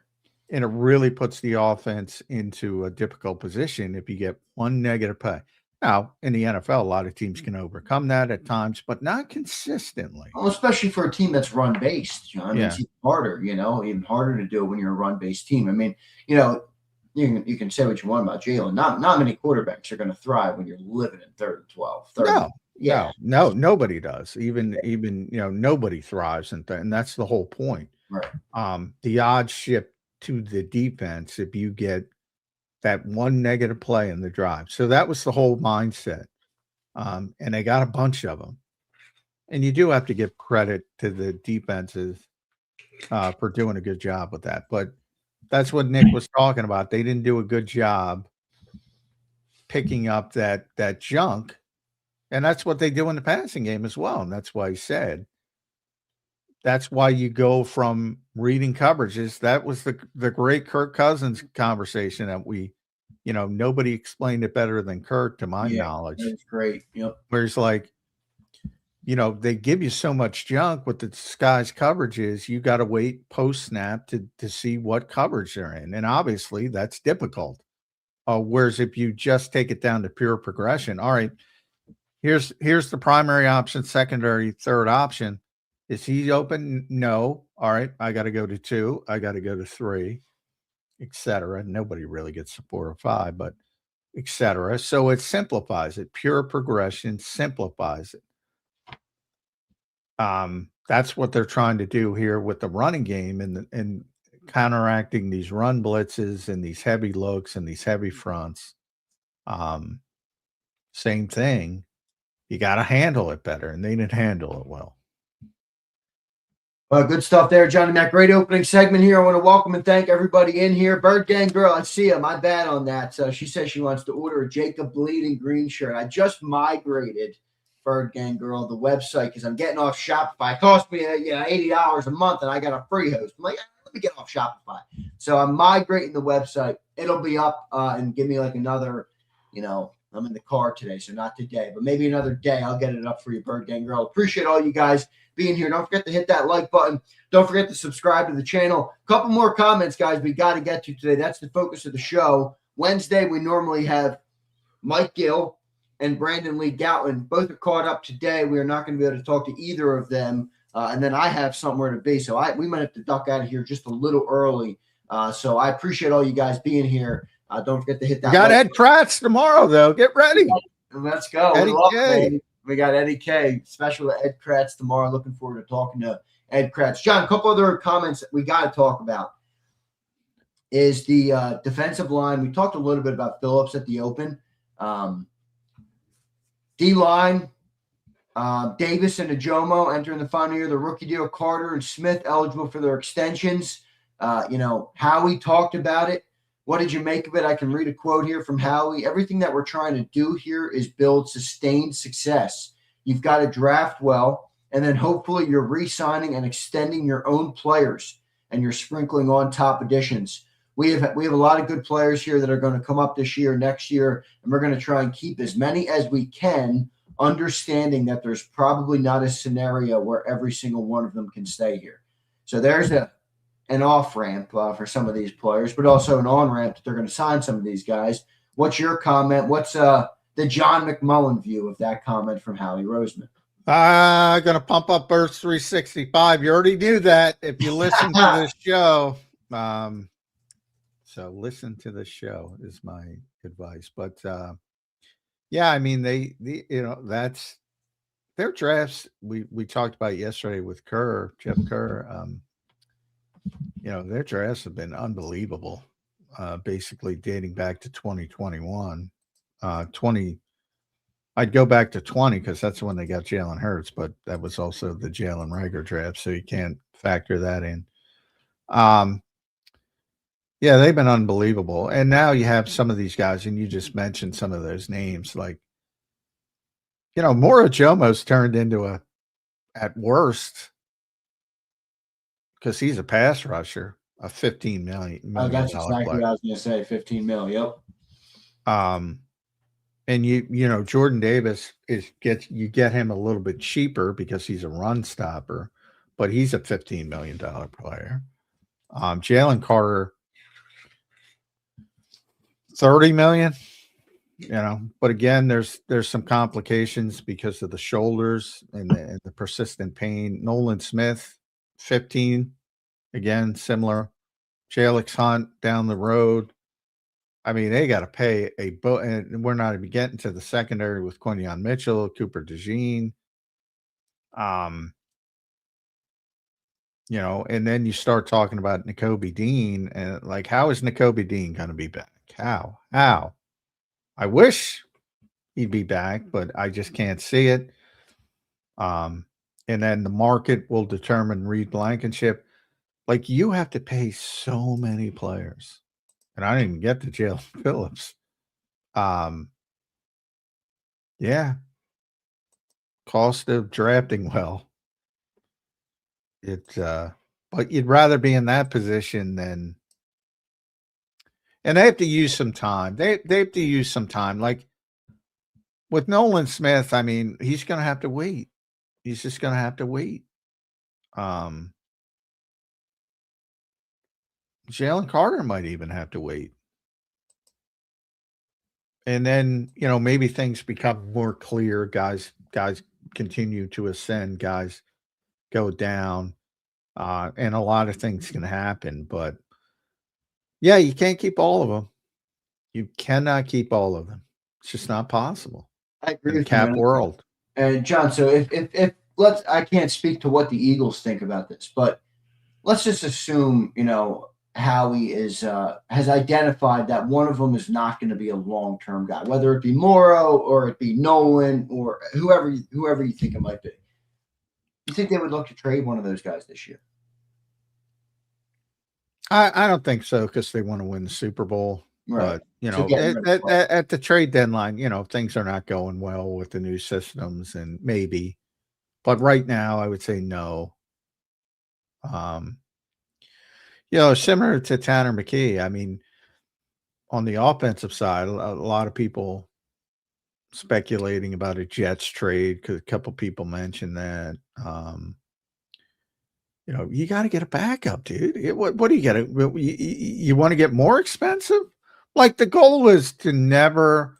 And it really puts the offense into a difficult position if you get one negative play. Now, in the NFL, a lot of teams can overcome that at times, but not consistently. Well, especially for a team that's run-based, John. It's even harder, even harder to do it when you're a run-based team. I mean, you can say what you want about Jalen. Not many quarterbacks are going to thrive when you're living in 3rd and 12. No, nobody does. Even nobody thrives, and that's the whole point. Right. The odds shift to the defense if you get that one negative play in the drive. So that was the whole mindset. And they got a bunch of them. And you do have to give credit to the defenses for doing a good job with that. But that's what Nick was talking about. They didn't do a good job picking up that junk. And that's what they do in the passing game as well. And that's why he said, that's why you go from reading coverages. That was the great Kirk Cousins conversation that nobody explained it better than Kirk, to my knowledge. That's great. Yep. Where he's like, they give you so much junk with the disguise coverages. You got to wait post snap to see what coverage they're in. And obviously that's difficult. Whereas if you just take it down to pure progression, all right, here's the primary option, secondary, third option. Is he open? No. All right. I got to go to 2. I got to go to 3, etc. Nobody really gets to 4 or 5, but etc. So it simplifies it. Pure progression simplifies it. That's what they're trying to do here with the running game and counteracting these run blitzes and these heavy looks and these heavy fronts. Same thing. You got to handle it better, and they didn't handle it well. Good stuff there, Johnny Mac. Great opening segment here. I want to welcome and thank everybody in here. Bird Gang Girl, I see you. My bad on that. So she says she wants to order a JAKIB Bleeding Green shirt. I just migrated, Bird Gang Girl, the website, because I'm getting off Shopify. It cost me $80 a month, and I got a free host. I'm like, let me get off Shopify. So I'm migrating the website. It'll be up and give me like another, I'm in the car today, so not today, but maybe another day I'll get it up for you, Bird Gang Girl. Appreciate all you guys being here. Don't forget to hit that like button. Don't forget to subscribe to the channel. A couple more comments, guys, we got to get to today. That's the focus of the show. Wednesday, we normally have Mike Gill and Brandon Lee Goutland. Both are caught up today. We are not going to be able to talk to either of them. And then I have somewhere to be. So we might have to duck out of here just a little early. So I appreciate all you guys being here. Don't forget to hit that. We got Ed Kratz tomorrow, though. Get ready. Let's go. We got Eddie K, special Ed Kratz tomorrow. Looking forward to talking to Ed Kratz. John, a couple other comments that we got to talk about is the defensive line. We talked a little bit about Phillips at the open. D-line, Davis and Ajomo entering the final year. The rookie deal, Carter and Smith eligible for their extensions. Howie talked about it. What did you make of it? I can read a quote here from Howie. Everything that we're trying to do here is build sustained success. You've got to draft well, and then hopefully you're re-signing and extending your own players, and you're sprinkling on top additions. We have a lot of good players here that are going to come up this year, next year, and we're going to try and keep as many as we can, understanding that there's probably not a scenario where every single one of them can stay here. So there's an off-ramp for some of these players, but also an on-ramp that they're going to sign some of these guys. What's your comment? What's the John McMullen view of that comment from Howie Roseman? Going to pump up Earth 365. You already knew that if you listen to this show. So listen to the show is my advice. But, I mean, that's their drafts. We talked about yesterday with Jeff Kerr. Their drafts have been unbelievable. basically dating back to 2021. 20, I'd go back to 20 because that's when they got Jalen Hurts, but that was also the Jalen Reagor draft, so you can't factor that in. Yeah, they've been unbelievable. And now you have some of these guys, and you just mentioned some of those names. Like, Moro Jomo's turned into at worst, because he's a pass rusher, a $15 million That's exactly player. what I was going to say. 15 mil. Yep. And Jordan Davis you get him a little bit cheaper because he's a run stopper, but he's a $15 million player. Jalen Carter, $30 million. But again, there's some complications because of the shoulders and the persistent pain. Nolan Smith, 15, again, similar. Jalix Hunt down the road. I mean, they got to pay and we're not even getting to the secondary with Quinyon Mitchell, Cooper DeJean. And then you start talking about Nakobe Dean, and like, how is Nakobe Dean going to be back? How? I wish he'd be back, but I just can't see it. And then the market will determine Reed Blankenship. Like, you have to pay so many players. And I didn't even get to Jalen Phillips. Yeah. Cost of drafting well. But you'd rather be in that position than, and they have to use some time. They have to use some time. Like with Nolan Smith, I mean, he's going to have to wait. He's just going to have to wait. Jalen Carter might even have to wait. And then, maybe things become more clear. Guys continue to ascend. Guys go down. And a lot of things can happen. But, yeah, you can't keep all of them. You cannot keep all of them. It's just not possible. I agree with cap you, world. And John, so if I can't speak to what the Eagles think about this, but let's just assume, Howie has identified that one of them is not going to be a long-term guy, whether it be Morrow or it be Nolan or whoever you think it might be. You think they would look to trade one of those guys this year? I don't think so, because they want to win the Super Bowl. Right. But, at the trade deadline, things are not going well with the new systems, and maybe. But right now, I would say no. Similar to Tanner McKee. I mean, on the offensive side, a lot of people speculating about a Jets trade, because a couple people mentioned that. You got to get a backup, dude. What do you get? You want to get more expensive? Like, the goal is to never,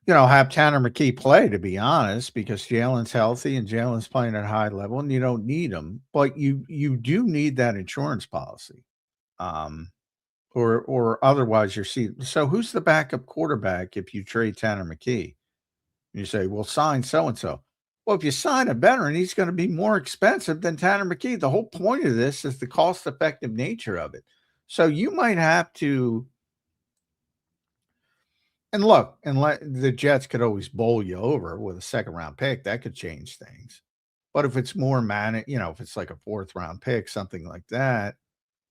have Tanner McKee play, to be honest, because Jalen's healthy and Jalen's playing at a high level, and you don't need him. But you do need that insurance policy. Or otherwise you're seeing. So who's the backup quarterback if you trade Tanner McKee? You say, well, sign so-and-so. Well, if you sign a veteran, he's going to be more expensive than Tanner McKee. The whole point of this is the cost-effective nature of it. So you might have to, and look, the Jets could always bowl you over with a second-round pick. That could change things. But if it's more if it's like a fourth-round pick, something like that,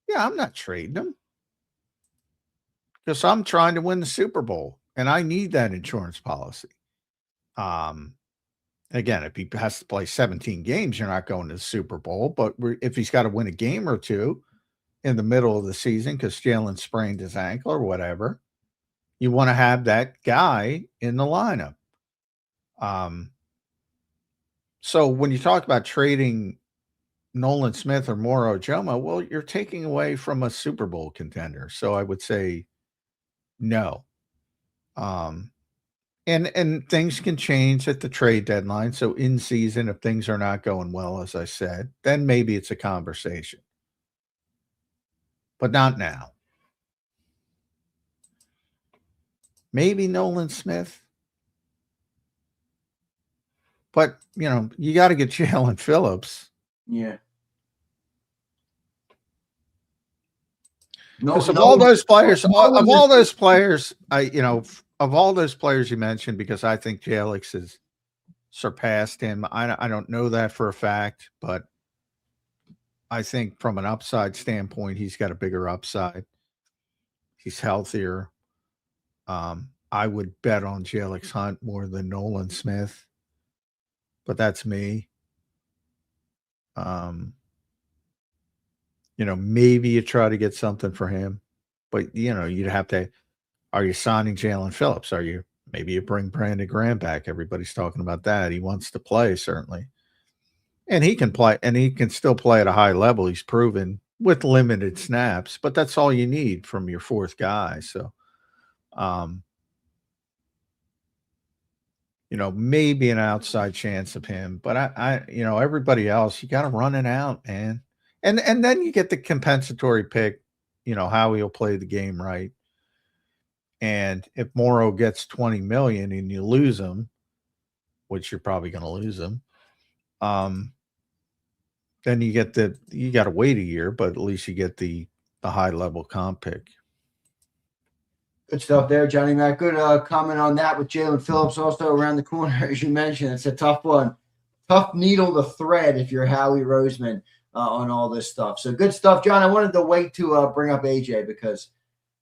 yeah, I'm not trading him, because I'm trying to win the Super Bowl, and I need that insurance policy. Again, if he has to play 17 games, you're not going to the Super Bowl. But if he's got to win a game or two in the middle of the season because Jalen sprained his ankle or whatever, you want to have that guy in the lineup. So when you talk about trading Nolan Smith or Moro Jomo, well, you're taking away from a Super Bowl contender. So I would say no. And things can change at the trade deadline. So in season, if things are not going well, as I said, then maybe it's a conversation. But not now. Maybe Nolan Smith. But, you got to get Jalen Phillips. Yeah. No, Because of no, all those players, no one of is- all those players, of all those players you mentioned, because I think Jalix has surpassed him. I don't know that for a fact, but I think from an upside standpoint, he's got a bigger upside. He's healthier. I would bet on Jalix Hunt more than Nolan Smith, but that's me. Maybe you try to get something for him, but you'd have to. Are you signing Jalen Phillips? Maybe you bring Brandon Graham back? Everybody's talking about that. He wants to play, certainly. And he can play, and he can still play at a high level. He's proven with limited snaps, but that's all you need from your fourth guy. So, maybe an outside chance of him, but everybody else, you got to run it out, man. And then you get the compensatory pick, Howie will play the game right. And if Morrow gets 20 million and you lose him, which you're probably going to lose him, then you got to wait a year, but at least you get the high level comp pick. Good stuff there, Johnny Mac. Good comment on that with Jalen Phillips also around the corner, as you mentioned. It's a tough one. Tough needle to thread if you're Howie Roseman on all this stuff. So good stuff, John. I wanted to wait to bring up AJ because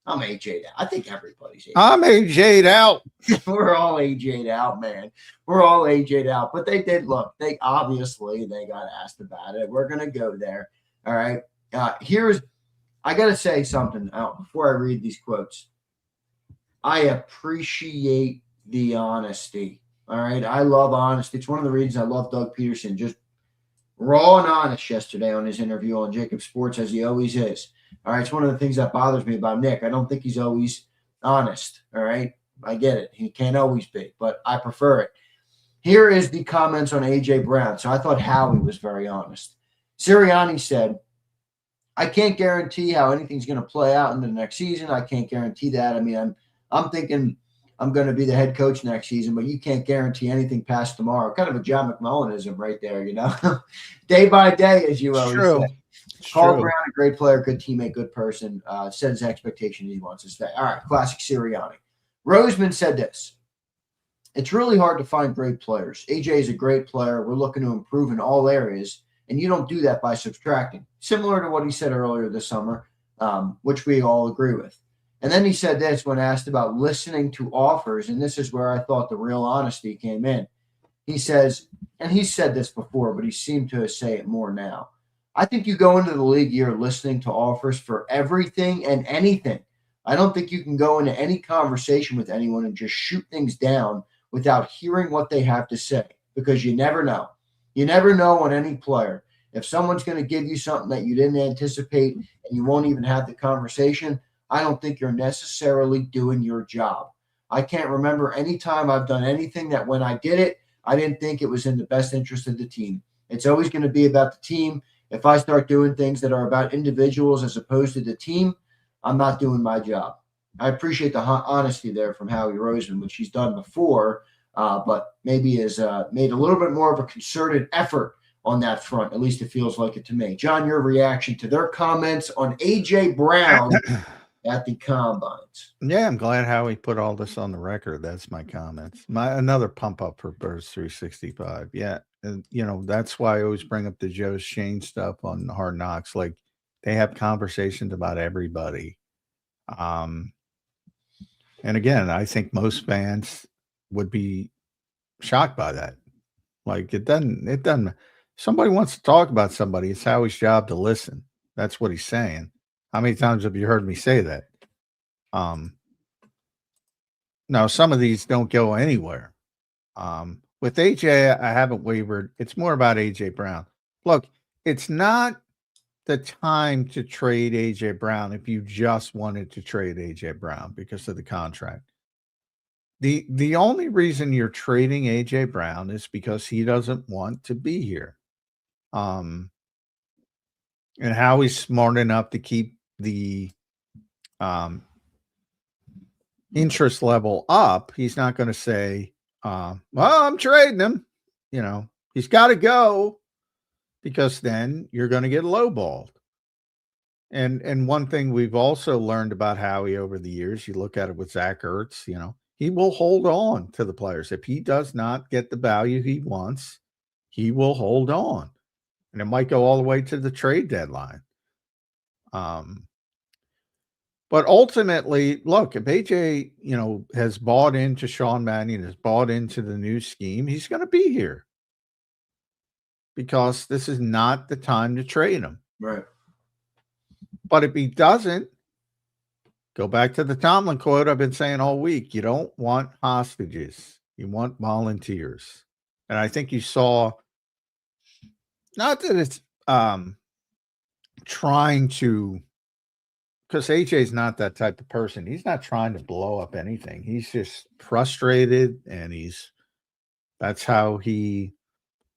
I'm AJ'd out. I think everybody's AJ'd I'm AJ'd out. We're all AJ'd out, man. We're all AJ'd out. But they did look. They got asked about it. We're gonna go there. All right. I gotta say something before I read these quotes. I appreciate the honesty. All right. I love honesty. It's one of the reasons I love Doug Peterson. Just raw and honest yesterday on his interview on JAKIB Sports, as he always is. All right. It's one of the things that bothers me about Nick. I don't think he's always honest. All right. I get it. He can't always be, but I prefer it. Here is the comments on A.J. Brown. So I thought Howie was very honest. Sirianni said, I can't guarantee how anything's going to play out in the next season. I can't guarantee that. I mean, I'm thinking I'm going to be the head coach next season, but you can't guarantee anything past tomorrow. Kind of a John McMullenism right there, day by day, as you always say. Carl Brown, a great player, good teammate, good person, set his expectations he wants to stay. All right, classic Sirianni. Roseman said this. It's really hard to find great players. AJ is a great player. We're looking to improve in all areas, and you don't do that by subtracting. Similar to what he said earlier this summer, which we all agree with. And then he said this when asked about listening to offers, and this is where I thought the real honesty came in. He says, and he said this before, but he seemed to say it more now. I think you go into the league year listening to offers for everything and anything. I don't think you can go into any conversation with anyone and just shoot things down without hearing what they have to say, because you never know. You never know on any player. If someone's going to give you something that you didn't anticipate and you won't even have the conversation, I don't think you're necessarily doing your job. I can't remember any time I've done anything that when I did it, I didn't think it was in the best interest of the team. It's always going to be about the team. If I start doing things that are about individuals as opposed to the team, I'm not doing my job. I appreciate the honesty there from Howie Roseman, which he's done before, but maybe has made a little bit more of a concerted effort on that front. At least it feels like it to me. John, your reaction to their comments on A.J. Brown at the Combines. Yeah, I'm glad Howie put all this on the record. That's my comments. Another pump up for Birds 365. Yeah, and that's why I always bring up the Joe Shane stuff on Hard Knocks. Like, they have conversations about everybody. And again, I think most fans would be shocked by that. Like, it doesn't, somebody wants to talk about somebody. It's Howie's job to listen. That's what he's saying. How many times have you heard me say that? Now, some of these don't go anywhere. With AJ, I haven't wavered. It's more about AJ Brown. Look, it's not the time to trade AJ Brown if you just wanted to trade AJ Brown because of the contract. The only reason you're trading AJ Brown is because he doesn't want to be here. And Howie's smart enough to keep the interest level up. He's not going to say, well, I'm trading him. He's got to go, because then you're going to get lowballed. And one thing we've also learned about Howie over the years, you look at it with Zach Ertz, he will hold on to the players. If he does not get the value he wants, he will hold on. And it might go all the way to the trade deadline. But ultimately, look, if AJ, has bought into Shawn Mannion, has bought into the new scheme, he's going to be here. Because this is not the time to trade him. Right. But if he doesn't, go back to the Tomlin quote I've been saying all week. You don't want hostages. You want volunteers. And I think you saw, not that it's trying to, because AJ's not that type of person. He's not trying to blow up anything. He's just frustrated, and that's how he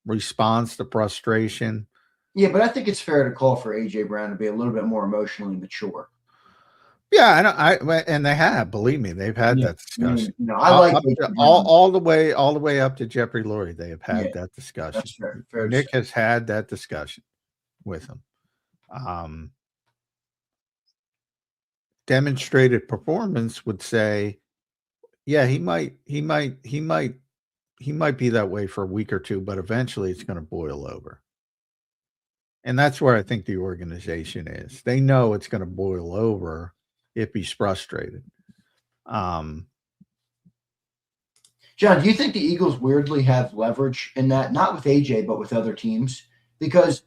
responds to frustration. Yeah, but I think it's fair to call for AJ Brown to be a little bit more emotionally mature. Yeah, and they have, believe me, they've had that discussion. I like all the way up to Jeffrey Lurie. They have had that discussion. That's fair Nick has had that discussion with him. Demonstrated performance would say, yeah, he might be that way for a week or two, but eventually it's going to boil over. And that's where I think the organization is. They know it's going to boil over if he's frustrated. John, do you think the Eagles weirdly have leverage in that? Not with AJ, but with other teams? Because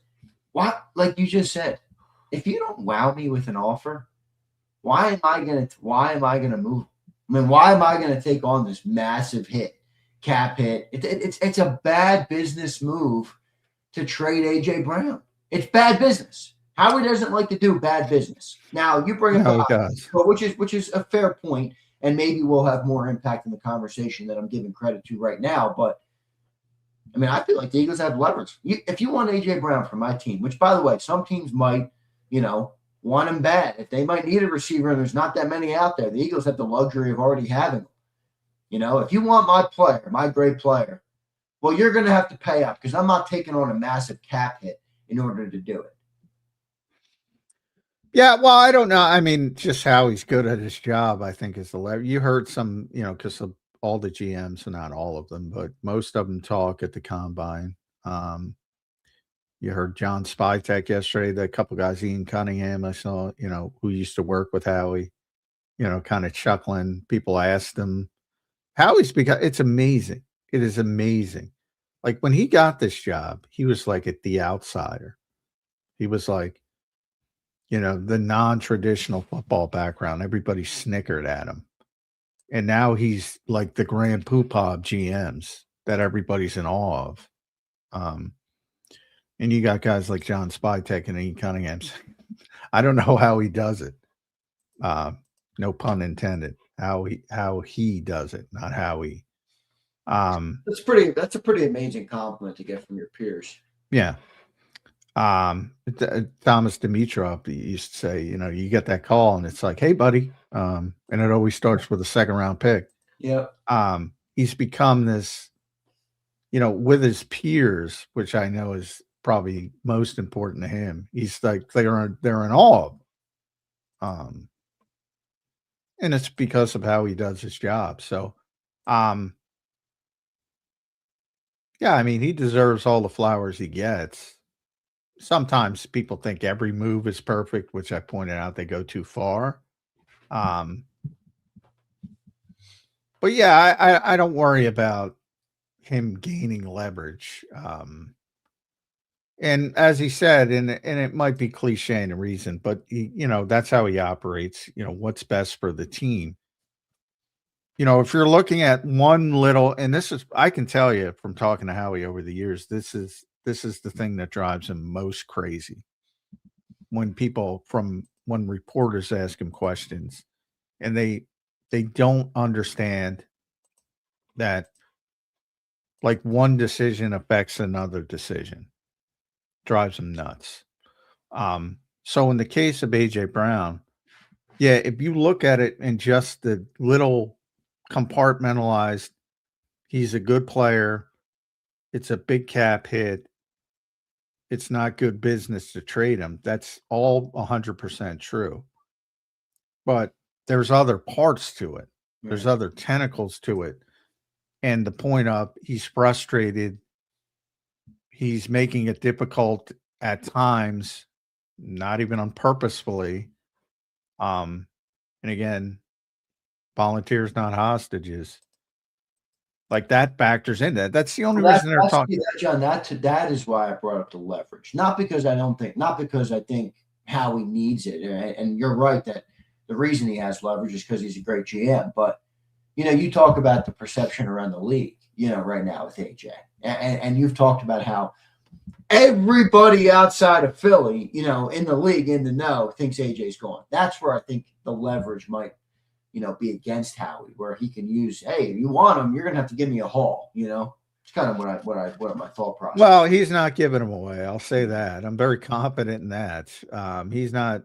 like you just said, if you don't wow me with an offer, why am I gonna move? I mean, why am I gonna take on this massive cap hit? It's a bad business move to trade AJ Brown. It's bad business. Howie doesn't like to do bad business. Now you bring up, which is a fair point, and maybe we'll have more impact in the conversation that I'm giving credit to right now. But I mean, I feel like the Eagles have leverage. If you want AJ Brown from my team, which by the way, some teams might, want him bad. If they might need a receiver and there's not that many out there, the Eagles have the luxury of already having them. If you want my player, my great player, well, you're going to have to pay up because I'm not taking on a massive cap hit in order to do it. Yeah, well, I don't know. I mean, just how he's good at his job, I think, is the level. You heard some, because of all the GMs, so not all of them, but most of them talk at the combine. You heard John Spytek yesterday, the couple guys, Ian Cunningham, I saw, who used to work with Howie, kind of chuckling. People asked him, Howie's because it's amazing. It is amazing. Like when he got this job, he was like the outsider. He was like, the non-traditional football background. Everybody snickered at him. And now he's like the grand poobah of GMs that everybody's in awe of. And you got guys like John Spytek and Ian Cunningham. I don't know how he does it. No pun intended. How he does it, not how he. That's a pretty amazing compliment to get from your peers. Yeah. Thomas Dimitrov used to say, you get that call and it's like, hey, buddy. And it always starts with a second round pick. Yeah. He's become this, with his peers, which I know is probably most important to him. He's like, they're in awe. And it's because of how he does his job. So, yeah, I mean, he deserves all the flowers he gets. Sometimes people think every move is perfect, which I pointed out they go too far. But yeah, I don't worry about him gaining leverage. And as he said, and it might be cliche in a reason, but that's how he operates. What's best for the team. If you're looking at one little, and this is, I can tell you from talking to Howie over the years, this is the thing that drives him most crazy. When reporters ask him questions and they don't understand that like one decision affects another decision, drives him nuts. So in the case of AJ Brown, yeah, if you look at it in just the little compartmentalized, he's a good player. It's a big cap hit. it's not good business to trade him. That's all 100% true. But there's other parts to it. There's other tentacles to it. And the point of he's frustrated. He's making it difficult at times, not even on purposefully. And again, volunteers, not hostages. Like that factors in that. That's the only reason they're talking. John, that is why I brought up the leverage. Not because I think Howie needs it. And you're right that the reason he has leverage is because he's a great GM. But, you talk about the perception around the league, right now with AJ. And you've talked about how everybody outside of Philly, in the league, in the know, thinks AJ's gone. That's where I think the leverage might, be against Howie, where he can use, hey, if you want him, you're gonna have to give me a haul. It's kind of what my thought process. Well, he's not giving him away. I'll say that. I'm very confident in that. He's not,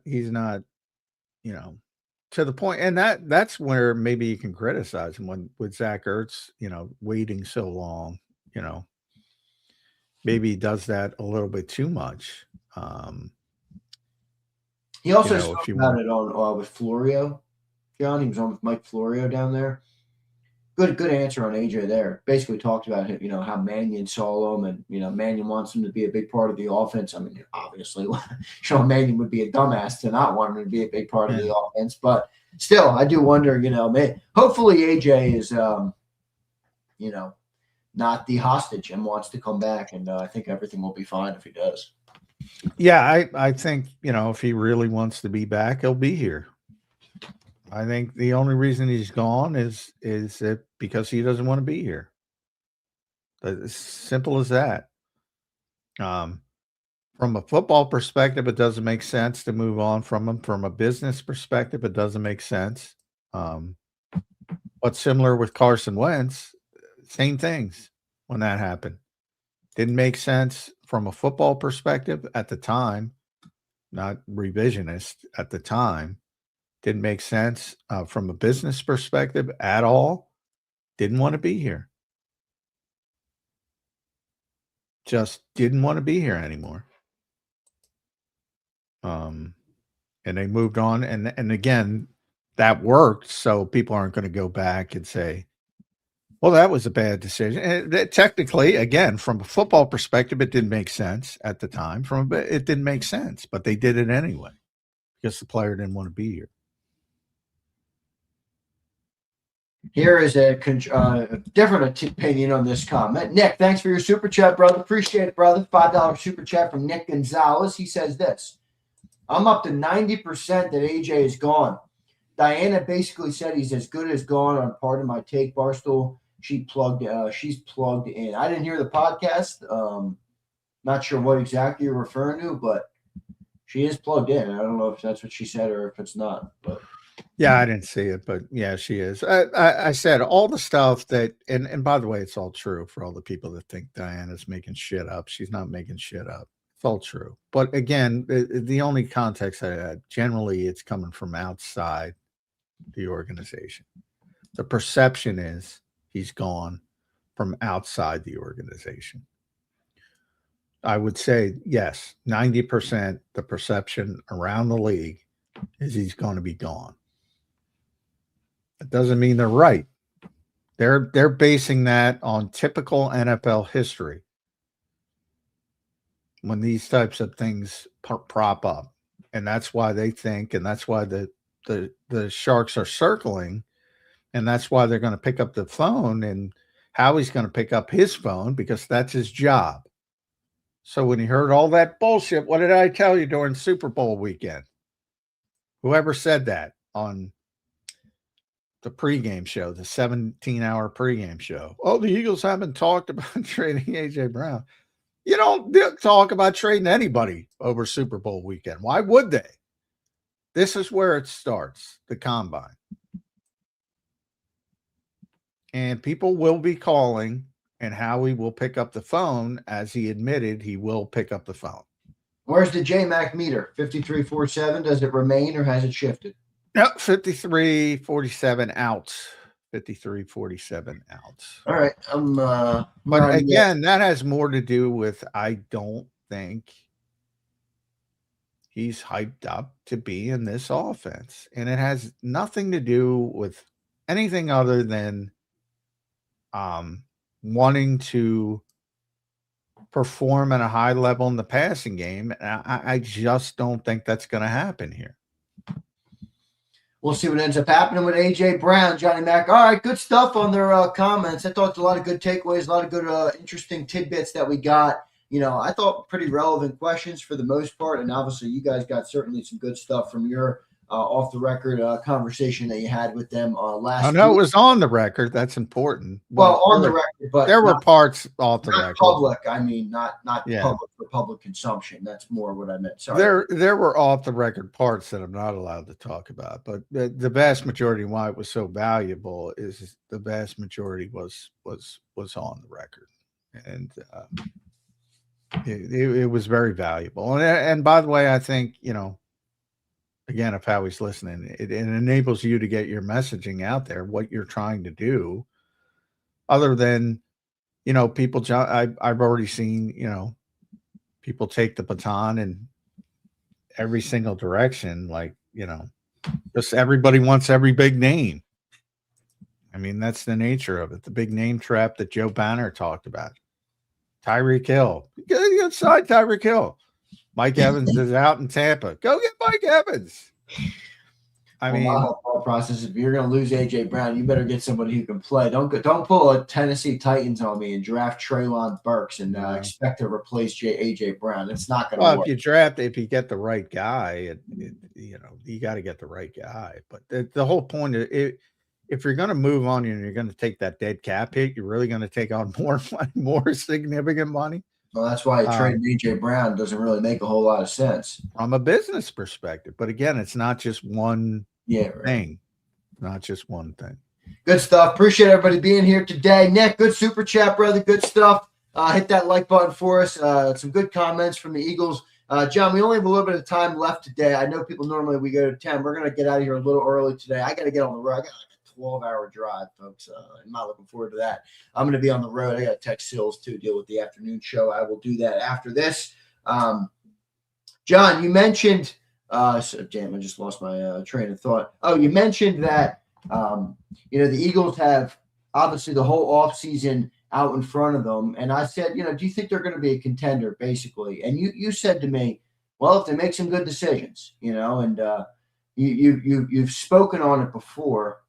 to the point, and that's where maybe you can criticize him with Zach Ertz, waiting so long, maybe he does that a little bit too much. He also spoke about it on with Florio. John, he was on with Mike Florio down there. Good answer on AJ there. Basically talked about how Mannion saw him, and Mannion wants him to be a big part of the offense. I mean, obviously, Shawn Mannion would be a dumbass to not want him to be a big part of the offense. But still, I do wonder. Hopefully AJ is, not the hostage and wants to come back, and I think everything will be fine if he does. Yeah, I think if he really wants to be back, he'll be here. I think the only reason he's gone is because he doesn't want to be here. As simple as that. From a football perspective, it doesn't make sense to move on from him. From a business perspective, it doesn't make sense. But similar with Carson Wentz, same things when that happened. Didn't make sense from a football perspective at the time, not revisionist at the time. Didn't make sense from a business perspective at all. Didn't want to be here. Just didn't want to be here anymore. And they moved on. And again, that worked. So people aren't going to go back and say, well, that was a bad decision. And technically, again, from a football perspective, it didn't make sense at the time. It didn't make sense, but they did it anyway because the player didn't want to be here. Here is a different opinion on this comment. Nick, thanks for your super chat, brother. Appreciate it, brother. $5 super chat from Nick Gonzalez. He says this: I'm up to 90% that AJ is gone. Diana basically said he's as good as gone on part of my take. Barstool, she's plugged in. I didn't hear the podcast. Not sure what exactly you're referring to, but she is plugged in. I don't know if that's what she said or if it's not, but. Yeah, I didn't see it, but yeah, she is. I said all the stuff that, and by the way, it's all true for all the people that think Diana's making shit up. She's not making shit up. It's all true. But again, the only context I had, generally it's coming from outside the organization. The perception is he's gone from outside the organization. I would say, yes, 90% the perception around the league is he's going to be gone. It doesn't mean they're right. They're basing that on typical NFL history. When these types of things prop up, and that's why they think, and that's why the Sharks are circling, and that's why they're going to pick up the phone, and Howie's going to pick up his phone because that's his job. So when he heard all that bullshit, what did I tell you during Super Bowl weekend? Whoever said that on the pregame show, the 17-hour pregame show. Oh, the Eagles haven't talked about trading A.J. Brown. You don't talk about trading anybody over Super Bowl weekend. Why would they? This is where it starts, the combine. And people will be calling, and Howie will pick up the phone, as he admitted he will pick up the phone. Where's the JMac meter? 5347. Does it remain or has it shifted? No, 53-47 out. 53-47 out. All right. But again, that has more to do with I don't think he's hyped up to be in this offense. And it has nothing to do with anything other than wanting to perform at a high level in the passing game. And I just don't think that's going to happen here. We'll see what ends up happening with A.J. Brown, Johnny Mac. All right, good stuff on their comments. I thought a lot of good takeaways, a lot of good, interesting tidbits that we got. I thought pretty relevant questions for the most part. And obviously, you guys got certainly some good stuff from your off-the-record conversation that you had with them last week. I know it was on the record. That's important. Well, on the record, but there were parts off the record. Public. I mean, not public for public consumption. That's more what I meant. Sorry. There were off the record parts that I'm not allowed to talk about, but the vast majority why it was so valuable is the vast majority was on the record, and it was very valuable. And by the way, I think again, if Howie's listening, it enables you to get your messaging out there, what you're trying to do, other than, people, I've already seen, people take the baton in every single direction. Like, just everybody wants every big name. I mean, that's the nature of it. The big name trap that Joe Banner talked about. Tyreek Hill. Get inside Tyreek Hill. Mike Evans is out in Tampa. Go get Mike Evans. I mean, my whole thought process, if you're going to lose A.J. Brown, you better get somebody who can play. Don't pull a Tennessee Titans on me and draft Treylon Burks and expect to replace A.J. Brown. It's not going to work. If you get the right guy, you got to get the right guy. But the whole point of it, if you're going to move on and you're going to take that dead cap hit, you're really going to take on more significant money. Well, that's why trading A.J. Brown doesn't really make a whole lot of sense from a business perspective. But again, it's not just one thing. Not just one thing. Good stuff. Appreciate everybody being here today. Nick, good super chat, brother. Good stuff. Hit that like button for us. Some good comments from the Eagles. John, we only have a little bit of time left today. I know people normally we go to 10. We're going to get out of here a little early today. I got to get on the road. I got like a 12-hour drive, folks. I'm not looking forward to that. I'm going to be on the road. I got to text Sills to deal with the afternoon show. I will do that after this. John, you mentioned I just lost my train of thought. Oh, you mentioned that the Eagles have obviously the whole offseason out in front of them. And I said, do you think they're going to be a contender, basically? And you said to me, well, if they make some good decisions, and you've spoken on it before.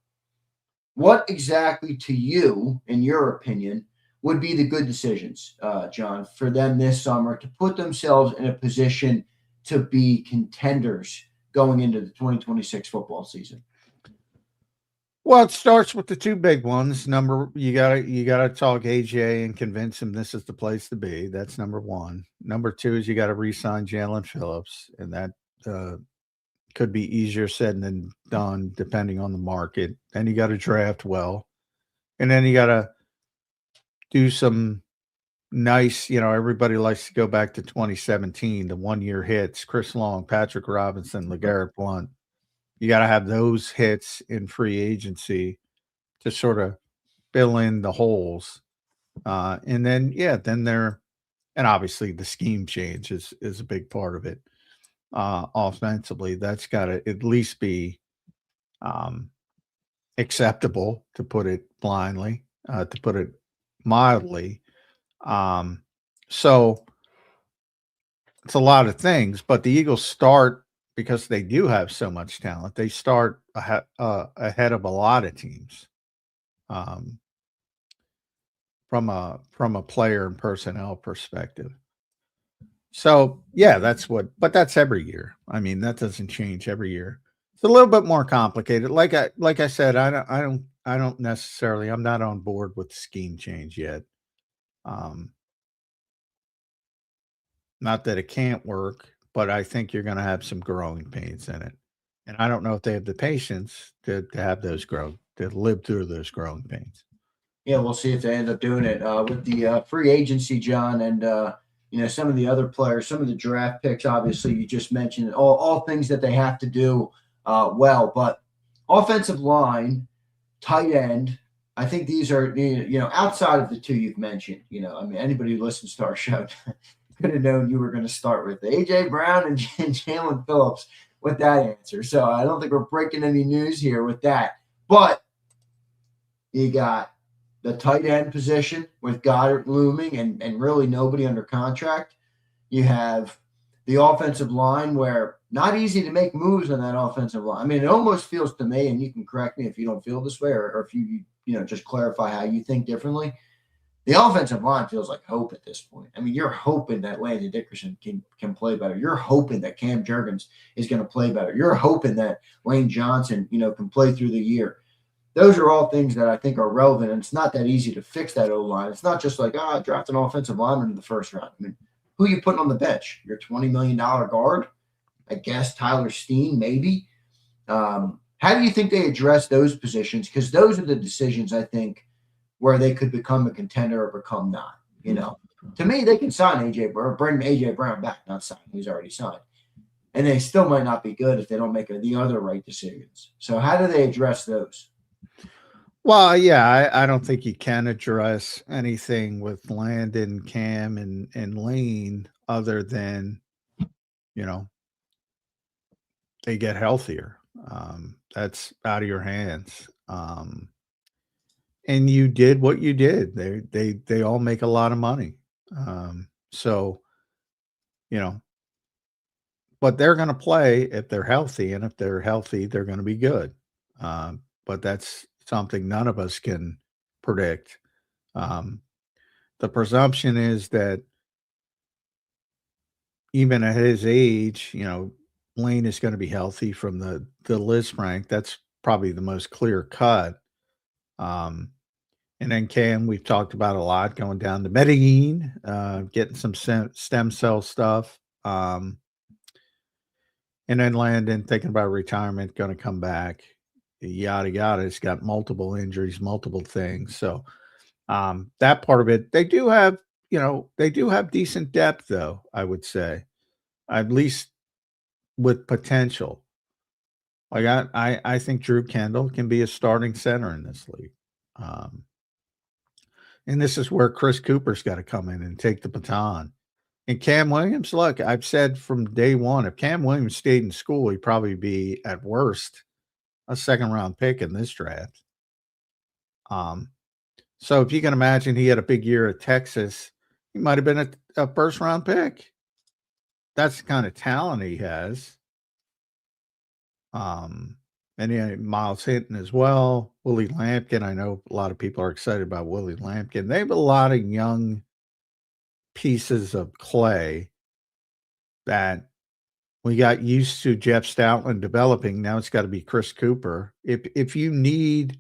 What exactly, to you, in your opinion, would be the good decisions, John, for them this summer to put themselves in a position to be contenders going into the 2026 football season? Well, it starts with the two big ones. You gotta talk AJ and convince him this is the place to be. That's number one. Number two is you got to re-sign Jalen Phillips, and that could be easier said than done depending on the market. Then you got to draft well, and then you got to do some nice. Everybody likes to go back to 2017, the 1-year hits: Chris Long, Patrick Robinson, LeGarrette Blount. You got to have those hits in free agency to sort of fill in the holes. And then, and obviously the scheme change is a big part of it. Offensively, that's got to at least be acceptable, to put it blindly, to put it mildly. So it's a lot of things, but the Eagles start, because they do have so much talent, they start ahead of a lot of teams from a player and personnel perspective. So but that's every year. I mean, that doesn't change every year. It's a little bit more complicated. Like I said, I don't necessarily, I'm not on board with the scheme change yet. Not that it can't work, but I think you're going to have some growing pains in it. And I don't know if they have the patience to have those to live through those growing pains. Yeah, we'll see if they end up doing it with the free agency, John, and some of the other players, some of the draft picks. Obviously, you just mentioned all things that they have to do well. But offensive line, tight end, I think these are outside of the two you've mentioned. Anybody who listens to our show could have known you were going to start with A.J. Brown and Jalen Phillips with that answer. So I don't think we're breaking any news here with that. But you got the tight end position with Goddard looming and really nobody under contract. You have the offensive line where not easy to make moves on that offensive line. I mean, it almost feels to me, and you can correct me if you don't feel this way or if you just clarify how you think differently. The offensive line feels like hope at this point. I mean, you're hoping that Landon Dickerson can play better. You're hoping that Cam Jurgens is going to play better. You're hoping that Lane Johnson, can play through the year. Those are all things that I think are relevant, and it's not that easy to fix that O-line. It's not just like, draft an offensive lineman in the first round. I mean, who are you putting on the bench? Your $20 million guard? I guess Tyler Steen, maybe. How do you think they address those positions? Because those are the decisions, I think, where they could become a contender or become not. To me, they can sign bring A.J. Brown back, not sign. He's already signed. And they still might not be good if they don't make the other right decisions. So how do they address those? Well, yeah, I don't think you can address anything with Landon, Cam, and Lane other than, they get healthier. That's out of your hands. And you did what you did. They all make a lot of money. So, but they're going to play if they're healthy, and if they're healthy, they're going to be good. But that's something none of us can predict. The presumption is that even at his age, Lane is going to be healthy from the Lisfranc. That's probably the most clear cut. And then Cam, we've talked about a lot, going down to Medellin, getting some stem cell stuff. And then Landon, thinking about retirement, going to come back. Yada yada. It's got multiple injuries, multiple things. So that part of it, they do have decent depth, though, I would say, at least with potential. Like I think Drew Kendall can be a starting center in this league. And this is where Chris Cooper's got to come in and take the baton. And Cam Williams, look, I've said from day one, if Cam Williams stayed in school, he'd probably be at worst a second-round pick in this draft. So if you can imagine he had a big year at Texas, he might have been a first-round pick. That's the kind of talent he has. And Miles Hinton as well. Willie Lampkin. I know a lot of people are excited about Willie Lampkin. They have a lot of young pieces of clay that we got used to Jeff Stoutland developing. Now it's got to be Chris Cooper. If you need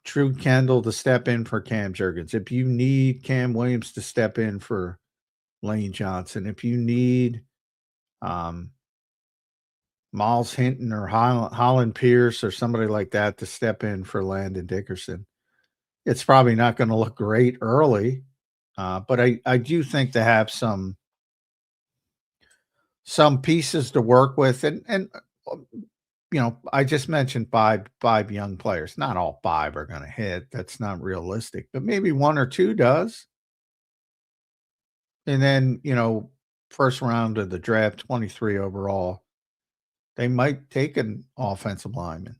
Drew Kendall to step in for Cam Jurgens, if you need Cam Williams to step in for Lane Johnson, if you need Miles Hinton or Holland Pierce or somebody like that to step in for Landon Dickerson, it's probably not going to look great early. But I do think they have some pieces to work with. And I just mentioned five young players. Not all five are going to hit. That's not realistic. But maybe one or two does. And then, first round of the draft, 23 overall, they might take an offensive lineman.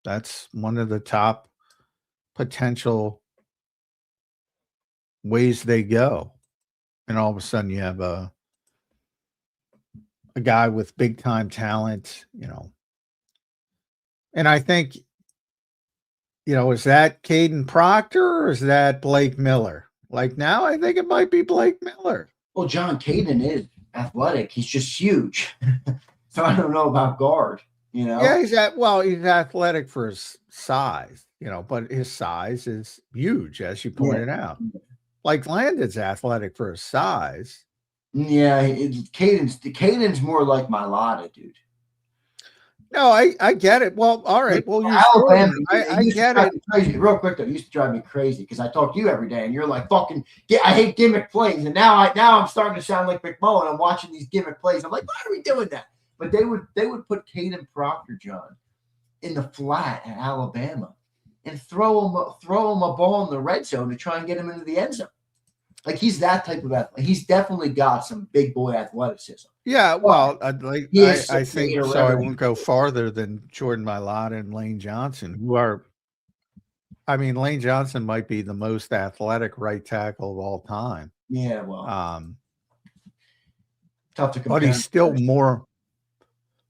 That's one of the top potential ways they go. And all of a sudden you have a guy with big time talent, And I think, is that Caden Proctor or is that Blake Miller? Like now I think it might be Blake Miller. Well, John, Caden is athletic. He's just huge. So I don't know about guard, Yeah, he's athletic for his size, but his size is huge, as you pointed out. Like Landon's athletic for his size. Yeah, Caden's more like Mailata, dude. No, I get it. Well, all right. Well, Alabama, I get it. Crazy. Real quick though, it used to drive me crazy because I talk to you every day, and you're like, "Fucking, I hate gimmick plays." And now I'm starting to sound like McMullen. I'm watching these gimmick plays. I'm like, "Why are we doing that?" But they would put Caden Proctor, John, in the flat at Alabama, and throw him a ball in the red zone to try and get him into the end zone. Like he's that type of athlete. He's definitely got some big boy athleticism. Yeah, well, I think later, so. I won't go farther than Jordan Mailata and Lane Johnson, who are. I mean, Lane Johnson might be the most athletic right tackle of all time. Yeah, well, tough to compare. But he's still more.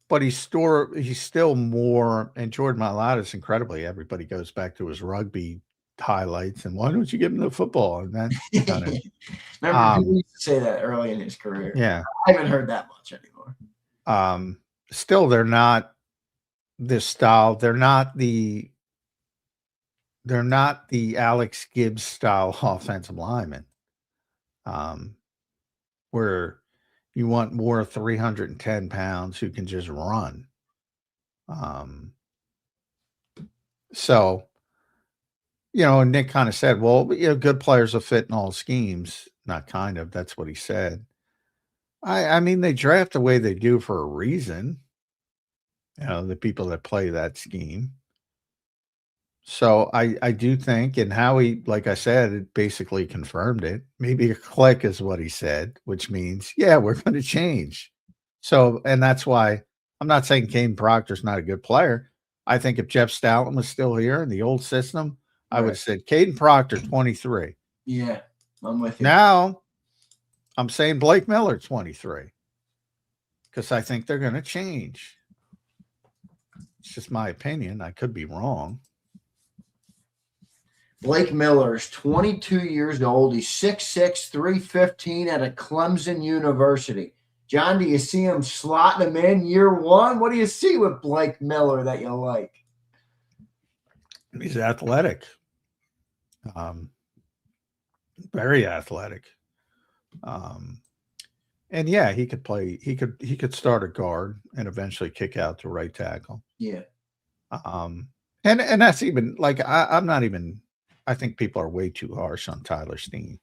But he's still more. And Jordan Mailata is incredibly. Everybody goes back to his rugby highlights and why don't you give him the football? And that kind of. Remember, people used to say that early in his career. Yeah, I haven't heard that much anymore. Still, they're not this style. They're not the Alex Gibbs style offensive lineman, where you want more 310 pounds who can just run. So, and Nick kind of said, well, good players will fit in all schemes. Not kind of, that's what he said. I mean, they draft the way they do for a reason. The people that play that scheme. So I do think, and Howie, like I said, it basically confirmed it. Maybe a click is what he said, which means, yeah, we're going to change. So, and that's why I'm not saying Caden Proctor's not a good player. I think if Jeff Stoutland was still here in the old system, right, I would have said Caden Proctor, 23. Yeah, I'm with you. Now, I'm saying Blake Miller, 23, because I think they're going to change. It's just my opinion. I could be wrong. Blake Miller is 22 years old. He's 6'6", 315 at a Clemson University. John, do you see him slotting him in year one? What do you see with Blake Miller that you like? He's athletic. Very athletic. And yeah, he could play. He could start a guard and eventually kick out to right tackle. Yeah. And that's even like I'm not even. I think people are way too harsh on Tyler Steen.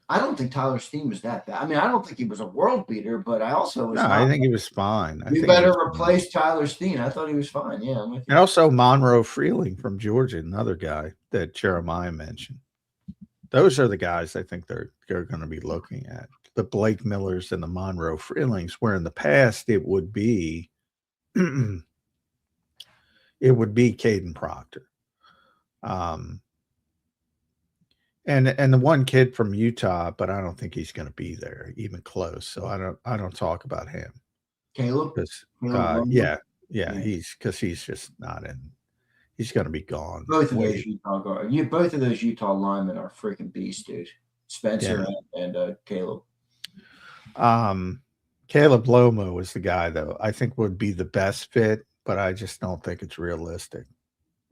I don't think Tyler Steen was that bad. I mean, I don't think he was a world beater, but I also was. No, I think he was fine. You better replace Tyler Steen. I thought he was fine. Yeah, I'm with you. And also Monroe Freeling from Georgia, another guy that Jeremiah mentioned. Those are the guys I think they're going to be looking at. The Blake Millers and the Monroe Freelings, where in the past it would be Caden Proctor. And the one kid from Utah, but I don't think he's going to be there even close. So I don't talk about him. Caleb? Yeah, he's just not in. He's going to be gone. Both of those Utah guards. Both of those Utah linemen are freaking beasts, dude. Spencer and Caleb. Caleb Lomo is the guy, though, I think would be the best fit, but I just don't think it's realistic.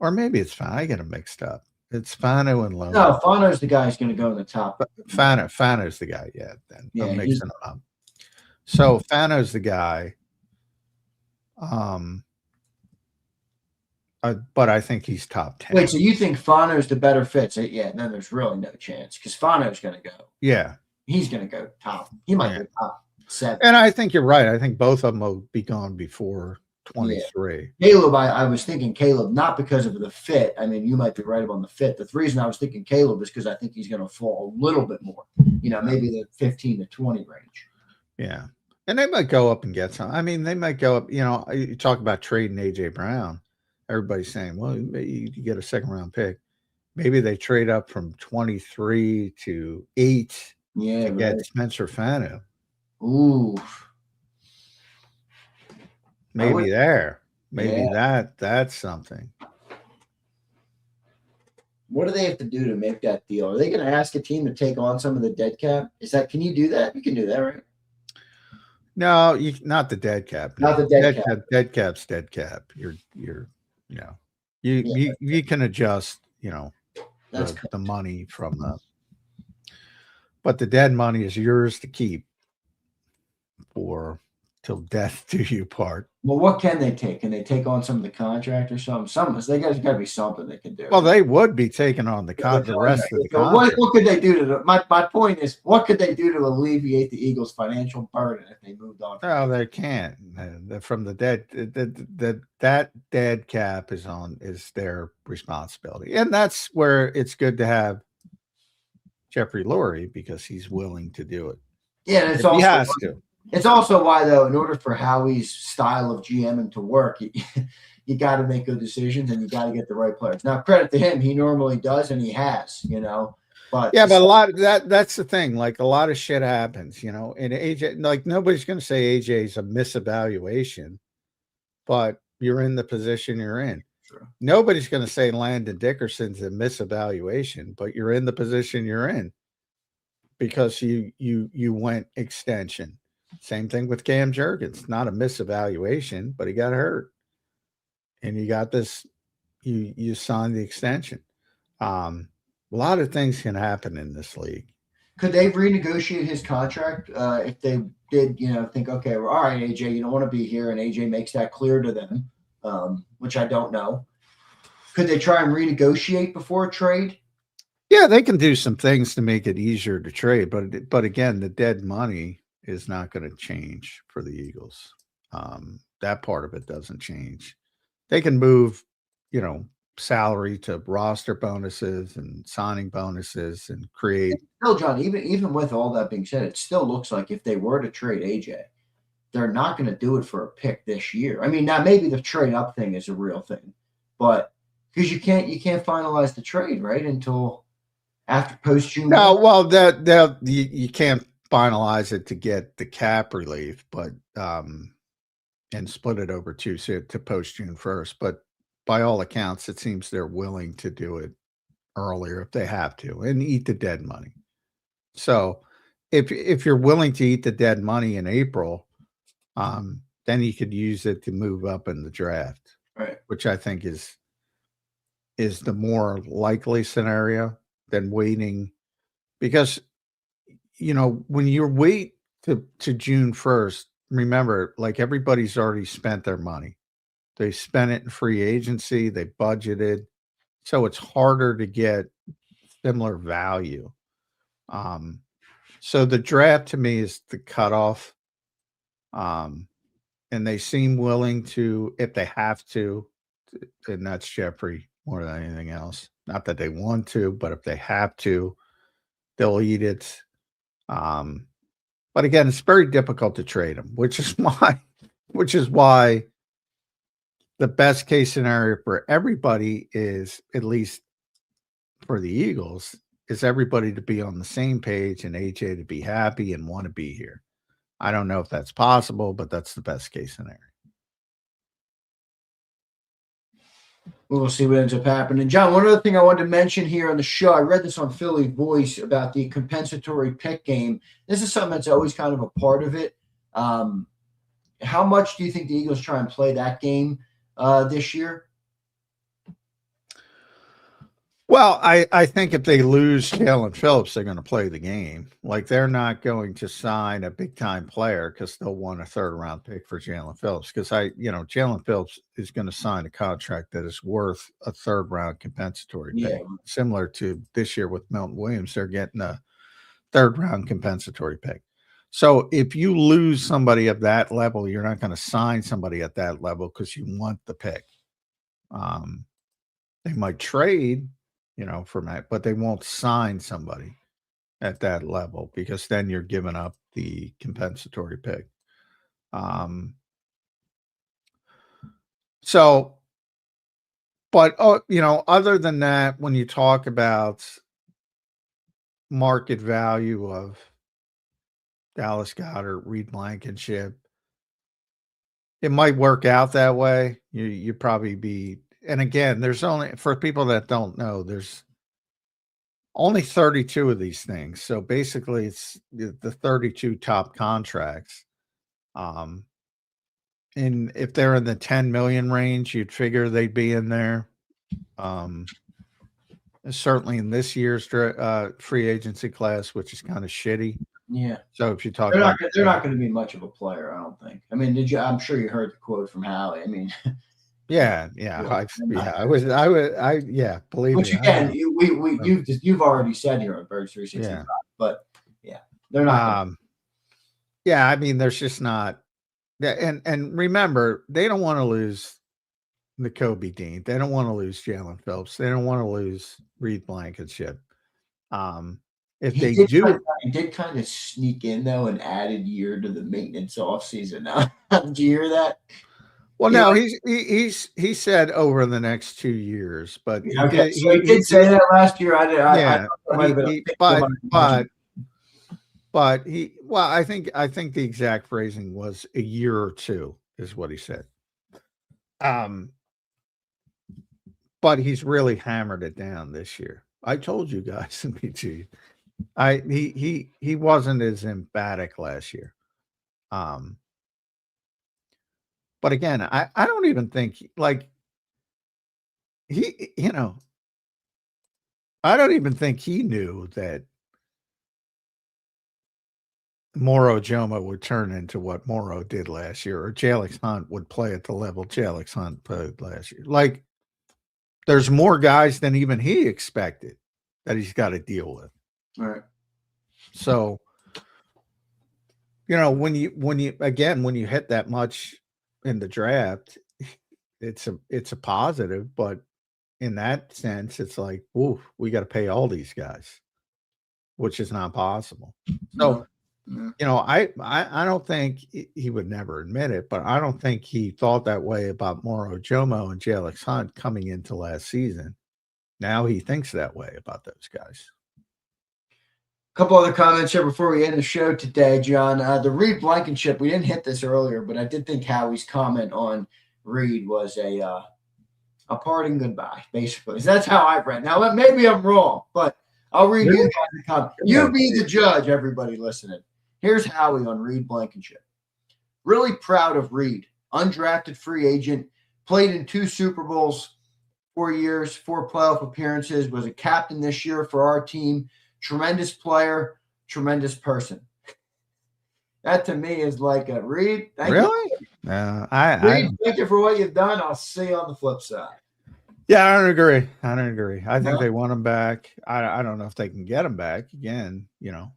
Or maybe it's fine. I get them mixed up. It's Fano and Lomo. No, Fano's the guy who's going to go in the top. Fano's the guy, then. I'm mixing them up. So Fano's the guy. But I think he's top 10. Wait, so you think Fano's the better fit? So, yeah, then there's really no chance because Fano's going to go. Yeah. He's going to go top. He might go top 7. And I think you're right. I think both of them will be gone before 23. Yeah. Caleb, I was thinking Caleb, not because of the fit. I mean, you might be right about the fit. The reason I was thinking Caleb is because I think he's going to fall a little bit more, maybe the 15 to 20 range. Yeah. And they might go up and get some. I mean, they might go up, you talk about trading A.J. Brown. Everybody's saying, well, you get a second-round pick. Maybe they trade up from 23 to 8 to get Spencer Fano. Ooh. Maybe that's something. What do they have to do to make that deal? Are they going to ask a team to take on some of the dead cap? Can you do that? You can do that, right? No, not the dead cap. Not the dead cap. Dead cap's dead cap. You can adjust, the money from but the dead money is yours to keep till death do you part. Well, what can they take? Can they take on some of the contract or something? They got to be something they can do. Well, they would be taking on the rest of the contract. What could they do to my point is, what could they do to alleviate the Eagles' financial burden if they moved on? No, they can't. From the dead, that dead cap is their responsibility, and that's where it's good to have Jeffrey Lurie because he's willing to do it. Yeah, and He has to. It's also why, though, in order for Howie's style of GMing to work, you got to make good decisions and you got to get the right players. Now, credit to him, he normally does and he has, But yeah, but a lot of that's the thing. Like a lot of shit happens, and AJ, like nobody's going to say AJ's a misevaluation, but you're in the position you're in. True. Nobody's going to say Landon Dickerson's a misevaluation, but you're in the position you're in because you went extension. Same thing with Cam Jurgens. Not a misevaluation, but he got hurt. And you got this, you signed the extension. A lot of things can happen in this league. Could they renegotiate his contract if they did, think, okay, well, all right, AJ, you don't want to be here, and AJ makes that clear to them, which I don't know. Could they try and renegotiate before a trade? Yeah, they can do some things to make it easier to trade, but again, the dead money is not going to change for the Eagles. That part of it doesn't change. They can move, salary to roster bonuses and signing bonuses and create. Still, John, even with all that being said, it still looks like if they were to trade AJ, they're not going to do it for a pick this year. I mean, now maybe the trade up thing is a real thing, but because you can't finalize the trade right until after post June. No, well, that you can't finalize it to get the cap relief, but and split it over two to post June 1st. But by all accounts, it seems they're willing to do it earlier if they have to and eat the dead money. So if you're willing to eat the dead money in April, then you could use it to move up in the draft, right? Which I think is the more likely scenario than waiting, because when you wait to June 1st, remember, like everybody's already spent their money. They spent it in free agency, they budgeted, so it's harder to get similar value. So the draft to me is the cutoff. And they seem willing to, if they have to, and that's Jeffrey more than anything else. Not that they want to, but if they have to, they'll eat it. But again, it's very difficult to trade them, which is why the best case scenario for everybody is, at least for the Eagles, is everybody to be on the same page and AJ to be happy and want to be here. I don't know if that's possible, but that's the best case scenario. We'll see what ends up happening. John, one other thing I wanted to mention here on the show, I read this on Philly Voice about the compensatory pick game. This is something that's always kind of a part of it. How much do you think the Eagles try and play that game this year? Well, I think if they lose Jalen Phillips, they're going to play the game. Like, they're not going to sign a big-time player because they'll want a third-round pick for Jalen Phillips. Because Jalen Phillips is going to sign a contract that is worth a third-round compensatory pick. Similar to this year with Milton Williams, they're getting a third-round compensatory pick. So if you lose somebody at that level, you're not going to sign somebody at that level because you want the pick. They might trade, from that, but they won't sign somebody at that level because then you're giving up the compensatory pick. But other than that, when you talk about market value of Dallas Goedert, Reed Blankenship, it might work out that way. You probably be. And again, there's only, for people that don't know, there's only 32 of these things. So basically it's the 32 top contracts. And if they're in the 10 million range, you'd figure they'd be in there. Certainly in this year's free agency class, which is kind of shitty. Yeah. So if you talk they're not going to be much of a player, I don't think. I mean, I'm sure you heard the quote from Howie. I mean, Yeah, believe which me. Again, you've already said here on Birds 365, but they're not. I mean, there's just not. And remember, they don't want to lose Nakobe Dean. They don't want to lose Jalen Phillips. They don't want to lose Reed Blankenship. if He they did do, he did kind of sneak in though an added year to the maintenance offseason. Now, did you hear that? well, He no, like, he said over the next 2 years, but he okay, did so he did say that last year. I yeah, thought that might have been a he fake about margin. but he well, I think the exact phrasing was a year or two is what he said. But he's really hammered it down this year. I told you guys in PG. He wasn't as emphatic last year. But again, I don't even think like he, I don't even think he knew that Moro Jomo would turn into what Moro did last year, or Jalix Hunt would play at the level Jalix Hunt played last year. Like, there's more guys than even he expected that he's got to deal with. All right. So, when you hit that much in the draft, it's a positive, but in that sense, it's like, ooh, we got to pay all these guys, which is not possible. So, I don't think he would never admit it, but I don't think he thought that way about Moro Jomo and Jalix Hunt coming into last season. Now he thinks that way about those guys. A couple other comments here before we end the show today, John. The Reed Blankenship, we didn't hit this earlier, but I did think Howie's comment on Reed was a parting goodbye, basically. That's how I read. Now, maybe I'm wrong, but I'll read you guys the comment. You be the judge, everybody listening. Here's Howie on Reed Blankenship. Really proud of Reed. Undrafted free agent, played in 2 Super Bowls, 4 years, 4 playoff appearances, was a captain this year for our team. Tremendous player, tremendous person. That to me is like a Reed. Thank really? You. Reed, thank you for what you've done. I'll see you on the flip side. Yeah, I don't agree. I think they want him back. I don't know if they can get him back again. They'll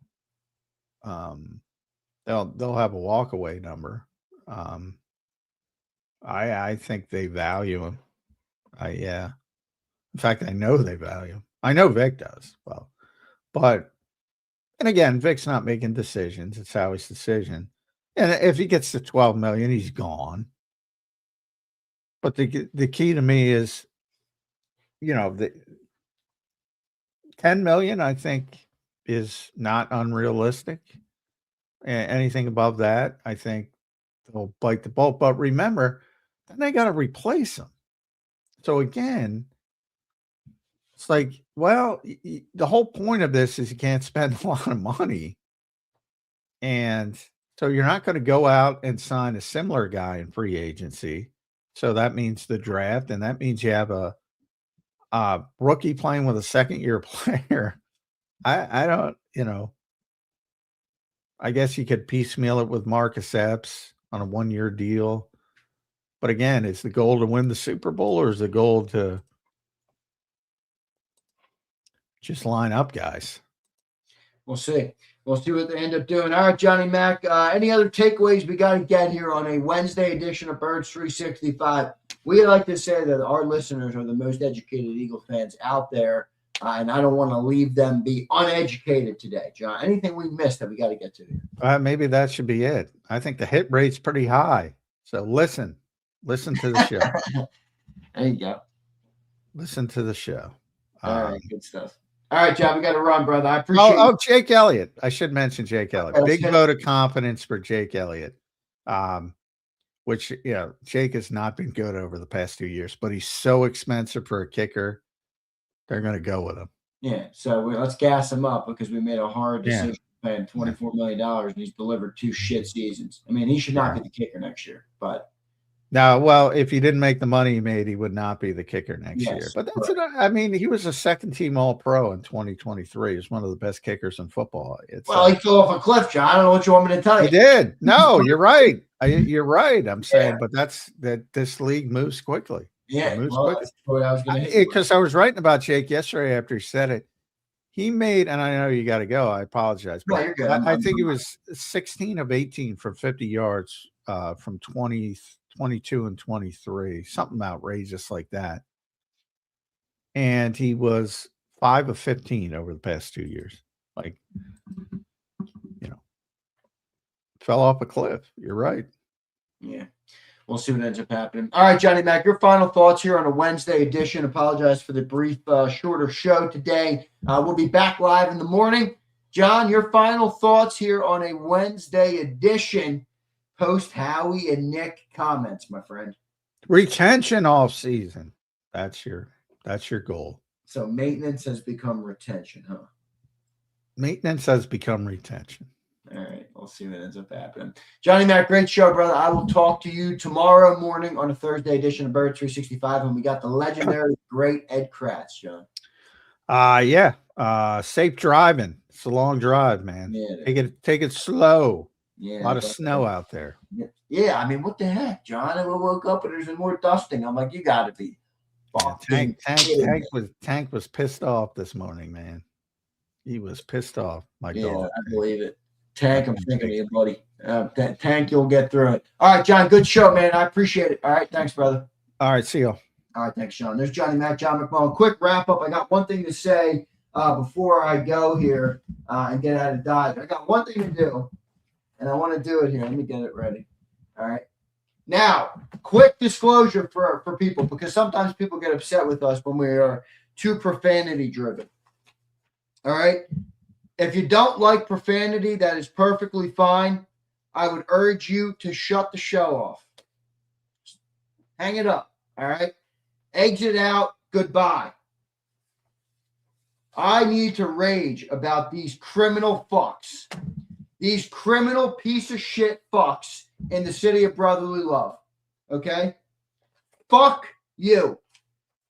have a walkaway number. I think they value him. In fact, I know they value him. I know Vic does. Well, and again, Vic's not making decisions. It's Howie's decision. And if he gets to 12 million, he's gone. But the key to me is, the 10 million, I think, is not unrealistic. Anything above that, I think they'll bite the bullet. But remember, then they got to replace him. So again, it's like, well, the whole point of this is you can't spend a lot of money. And so you're not going to go out and sign a similar guy in free agency. So that means the draft, and that means you have a rookie playing with a second-year player. I don't, I guess you could piecemeal it with Marcus Epps on a 1-year deal. But again, is the goal to win the Super Bowl, or is the goal to just line up guys? We'll see. We'll see what they end up doing. All right, Johnny Mac. Any other takeaways we got to get here on a Wednesday edition of Birds 365? We like to say that our listeners are the most educated Eagle fans out there, and I don't want to leave them be uneducated today, John. Anything we missed that we got to get to? Maybe that should be it. I think the hit rate's pretty high. So listen to the show. There you go. Listen to the show. All right, good stuff. All right, John, we got to run, brother. I appreciate it. Jake Elliott. I should mention Jake Elliott. Okay, big vote of confidence for Jake Elliott. Which, Jake has not been good over the past 2 years, but he's so expensive for a kicker. They're going to go with him. Yeah, so let's gas him up because we made a hard decision paying $24 million, and he's delivered 2 shit seasons. I mean, he should not be the kicker next year, but. Now, well, if he didn't make the money he made, he would not be the kicker next year. But that's he was a second-team All-Pro in 2023. He's one of the best kickers in football. He fell off a cliff, John. I don't know what you want me to tell you. He did. No, you're right. You're right. I'm saying, but this league moves quickly. Yeah, moves quickly. That's what I was going to hit. Because I was writing about Jake yesterday after he said it. He made, and I know you got to go. I apologize. No, you're good. I think he was 16 of 18 for 50 yards from 22 and 23, something outrageous like that. And he was 5 of 15 over the past 2 years. like, fell off a cliff. You're right. Yeah. We'll see what ends up happening. All right, Johnny Mac, your final thoughts here on a Wednesday edition. Apologize for the brief, shorter show today. We'll be back live in the morning. John, your final thoughts here on a Wednesday edition post Howie and Nick comments, my friend. Retention off season. That's your goal. So maintenance has become retention, huh? Maintenance has become retention. All right, we'll see what ends up happening. Johnny Mac, great show, brother. I will talk to you tomorrow morning on a Thursday edition of Bird 365, and we got the legendary, great Ed Kratz, John. Yeah. Safe driving. It's a long drive, man. Yeah, take it slow. Yeah, a lot of snow out there. Yeah, I mean, what the heck, John? I woke up and there's more dusting. I'm like, you got to be. Tank was pissed off this morning, man. He was pissed off. My God, I believe it. Tank, I'm thinking of you, buddy. Tank, you'll get through it. All right, John, good show, man. I appreciate it. All right, thanks, brother. All right, see you. All right, thanks, Sean. There's Johnny Mac, John McMullen. Quick wrap up. I got one thing to say before I go here and get out of Dodge. I got one thing to do, and I want to do it here. Let me get it ready. All right. Now, quick disclosure for people, because sometimes people get upset with us when we are too profanity driven. All right. If you don't like profanity, that is perfectly fine. I would urge you to shut the show off. Hang it up. All right. Exit out. Goodbye. I need to rage about these criminal fucks. These criminal piece of shit fucks in the city of brotherly love. Okay? Fuck you.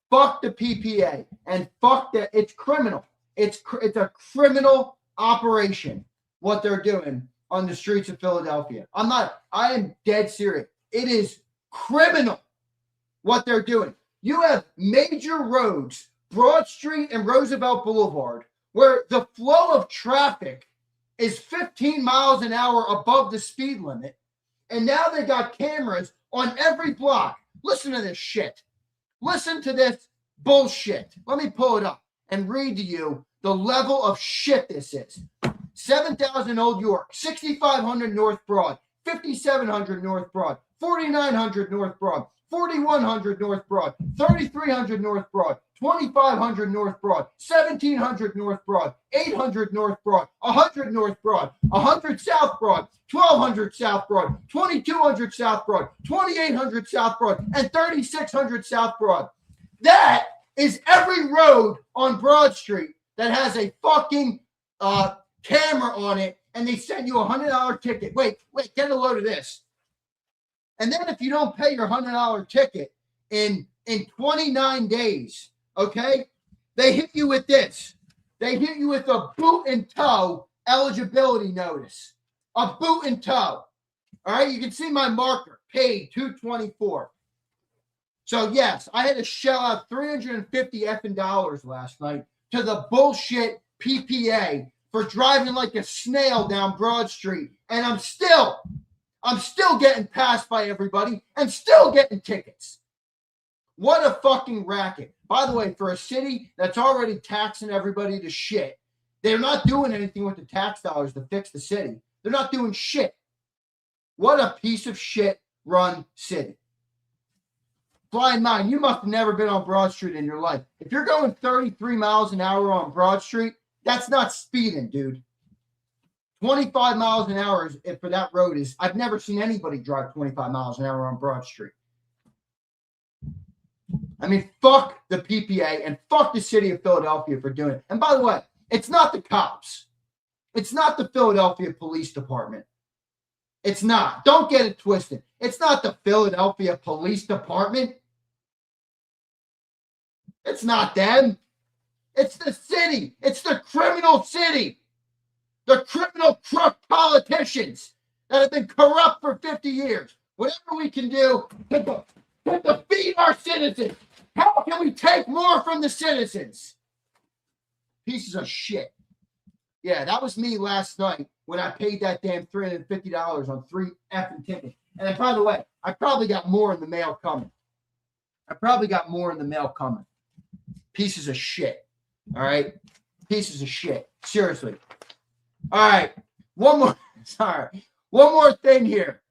Fuck the PPA. And fuck that. It's criminal. It's a criminal operation, what they're doing on the streets of Philadelphia. I am dead serious. It is criminal what they're doing. You have major roads, Broad Street and Roosevelt Boulevard, where the flow of traffic is 15 miles an hour above the speed limit. And now they got cameras on every block. Listen to this shit. Listen to this bullshit. Let me pull it up and read to you the level of shit this is. 7,000 Old York, 6,500 North Broad, 5,700 North Broad, 4,900 North Broad, 4,100 North Broad, 3,300 North Broad, 2,500 North Broad, 1,700 North Broad, 800 North Broad, 100 North Broad, 100 South Broad, 1,200 South Broad, 2,200 South Broad, 2,800 South Broad, and 3,600 South Broad. That is every road on Broad Street that has a fucking camera on it, and they send you a $100 ticket. Wait, get a load of this. And then if you don't pay your $100 ticket in 29 days, okay, they hit you with this. They hit you with a boot and tow eligibility notice. A boot and tow. All right, you can see my marker, paid $224. So yes, I had to shell out $350 effing dollars last night to the bullshit PPA for driving like a snail down Broad Street, and I'm still getting passed by everybody and still getting tickets. What a fucking racket. By the way, for a city that's already taxing everybody to shit, they're not doing anything with the tax dollars to fix the city. They're not doing shit. What a piece of shit run city. Blind mind, you must have never been on Broad Street in your life. If you're going 33 miles an hour on Broad Street, that's not speeding, dude. 25 miles an hour for that road is, I've never seen anybody drive 25 miles an hour on Broad Street. I mean, fuck the PPA and fuck the city of Philadelphia for doing it. And by the way, it's not the cops. It's not the Philadelphia Police Department. It's not. Don't get it twisted. It's not the Philadelphia Police Department. It's not them. It's the city. It's the criminal city. The criminal crook politicians that have been corrupt for 50 years. Whatever we can do to defeat our citizens. How can we take more from the citizens? Pieces of shit. Yeah, that was me last night when I paid that damn $350 on 3 effing tickets. And then, by the way, I probably got more in the mail coming. Pieces of shit. All right? Pieces of shit. Seriously. All right. One more thing here.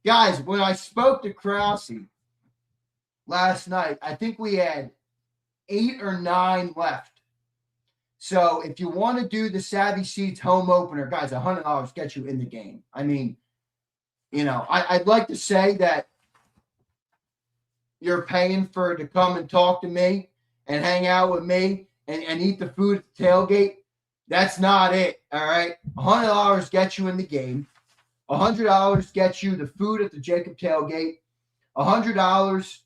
Guys, when I spoke to Krause last night, I think we had 8 or 9 left. So if you want to do the Savvy Seats home opener, guys, $100 gets you in the game. I mean, I'd like to say that you're paying to come and talk to me and hang out with me and eat the food at the tailgate. That's not it, all right? $100 gets you in the game. $100 gets you the food at the JAKIB tailgate. $100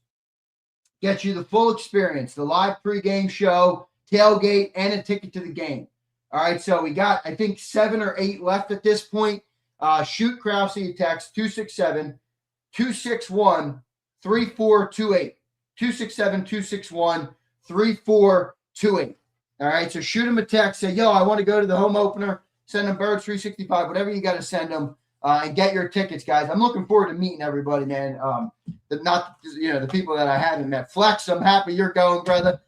gets you the full experience, the live pregame show, tailgate, and a ticket to the game. All right, so we got, I think, 7 or 8 left at this point. Shoot Krause a text, 267-261-3428. 267-261-3428. All right, so shoot him a text. Say, yo, I want to go to the home opener. Send them Birds 365, whatever you got to send them, and get your tickets, guys. I'm looking forward to meeting everybody, man. The people that I haven't met. Flex, I'm happy you're going, brother.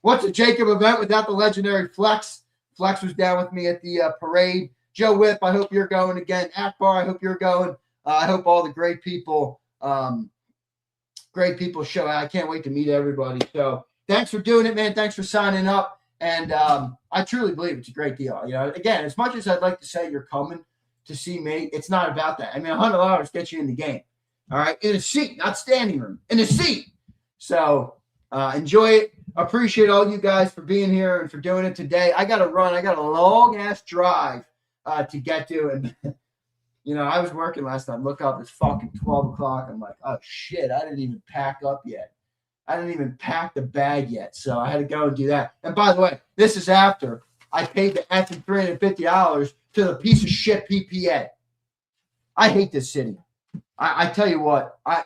What's a JAKIB event without the legendary Flex? Flex was down with me at the parade. Joe Whip, I hope you're going again. Akbar, I hope you're going. I hope all the great people show out. I can't wait to meet everybody. So thanks for doing it, man. Thanks for signing up. And I truly believe it's a great deal. Again, as much as I'd like to say you're coming to see me, it's not about that. I mean, $100 gets you in the game. All right, in a seat, not standing room, in a seat. So enjoy it. Appreciate all you guys for being here and for doing it today. I got to run. I got a long-ass drive to get to. And, I was working last night. Look up, it's fucking 12 o'clock. I'm like, oh, shit, I didn't even pack up yet. I didn't even pack the bag yet, so I had to go and do that. And by the way, this is after I paid the effing $350 to the piece of shit PPA. I hate this city. I tell you what, I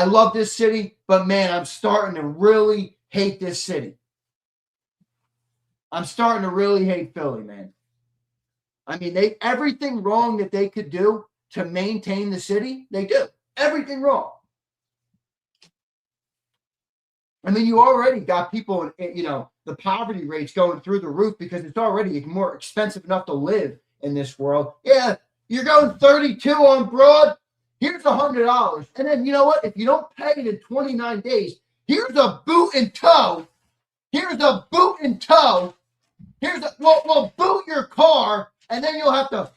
love this city, but man, I'm starting to really hate this city. I'm starting to really hate Philly, man. I mean, everything wrong that they could do to maintain the city, they do. Everything wrong. I mean, you already got people, the poverty rates going through the roof because it's already more expensive enough to live in this world. Yeah, you're going 32 on Broad. Here's $100. And then, you know what? If you don't pay it in 29 days, here's a boot and toe. We'll boot your car, and then you'll have to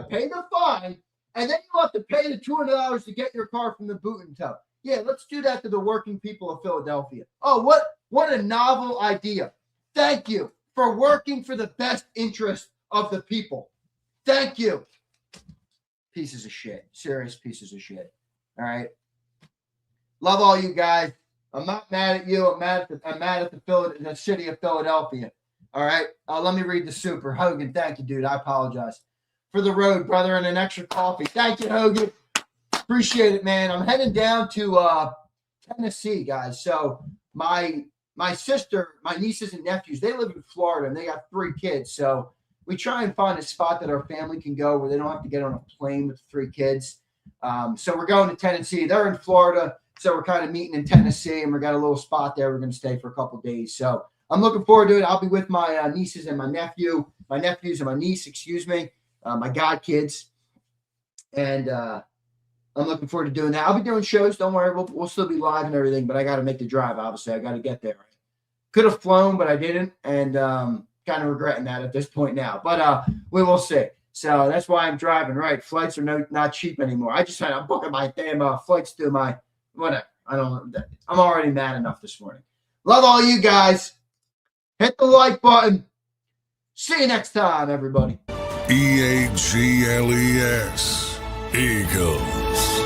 pay the fine, and then you'll have to pay the $200 to get your car from the boot and tow. Yeah, let's do that to the working people of Philadelphia. Oh, what a novel idea. Thank you for working for the best interest of the people. Thank you. Pieces of shit. Serious pieces of shit. All right. Love all you guys. I'm not mad at you. I'm mad at the city of Philadelphia. All right. Let me read the super. Hogan, thank you, dude. I apologize. For the road, brother, and an extra coffee. Thank you, Hogan. Appreciate it, man. I'm heading down to Tennessee, guys. So my sister, my nieces and nephews, they live in Florida, and they got 3 kids. So we try and find a spot that our family can go where they don't have to get on a plane with 3 kids. So we're going to Tennessee. They're in Florida, so we're kind of meeting in Tennessee, and we got a little spot there. We're going to stay for a couple of days. So I'm looking forward to it. I'll be with my nieces and my nephews and my niece, my god kids. And I'm looking forward to doing that. I'll be doing shows. Don't worry. We'll still be live and everything, but I got to make the drive, obviously. I got to get there. Could have flown, but I didn't, and kind of regretting that at this point now. But we will see. So that's why I'm driving, right? Flights are not cheap anymore. I just had to book my damn flights to my whatever. I don't know. I'm already mad enough this morning. Love all you guys. Hit the like button. See you next time, everybody. EAGLES Eagles.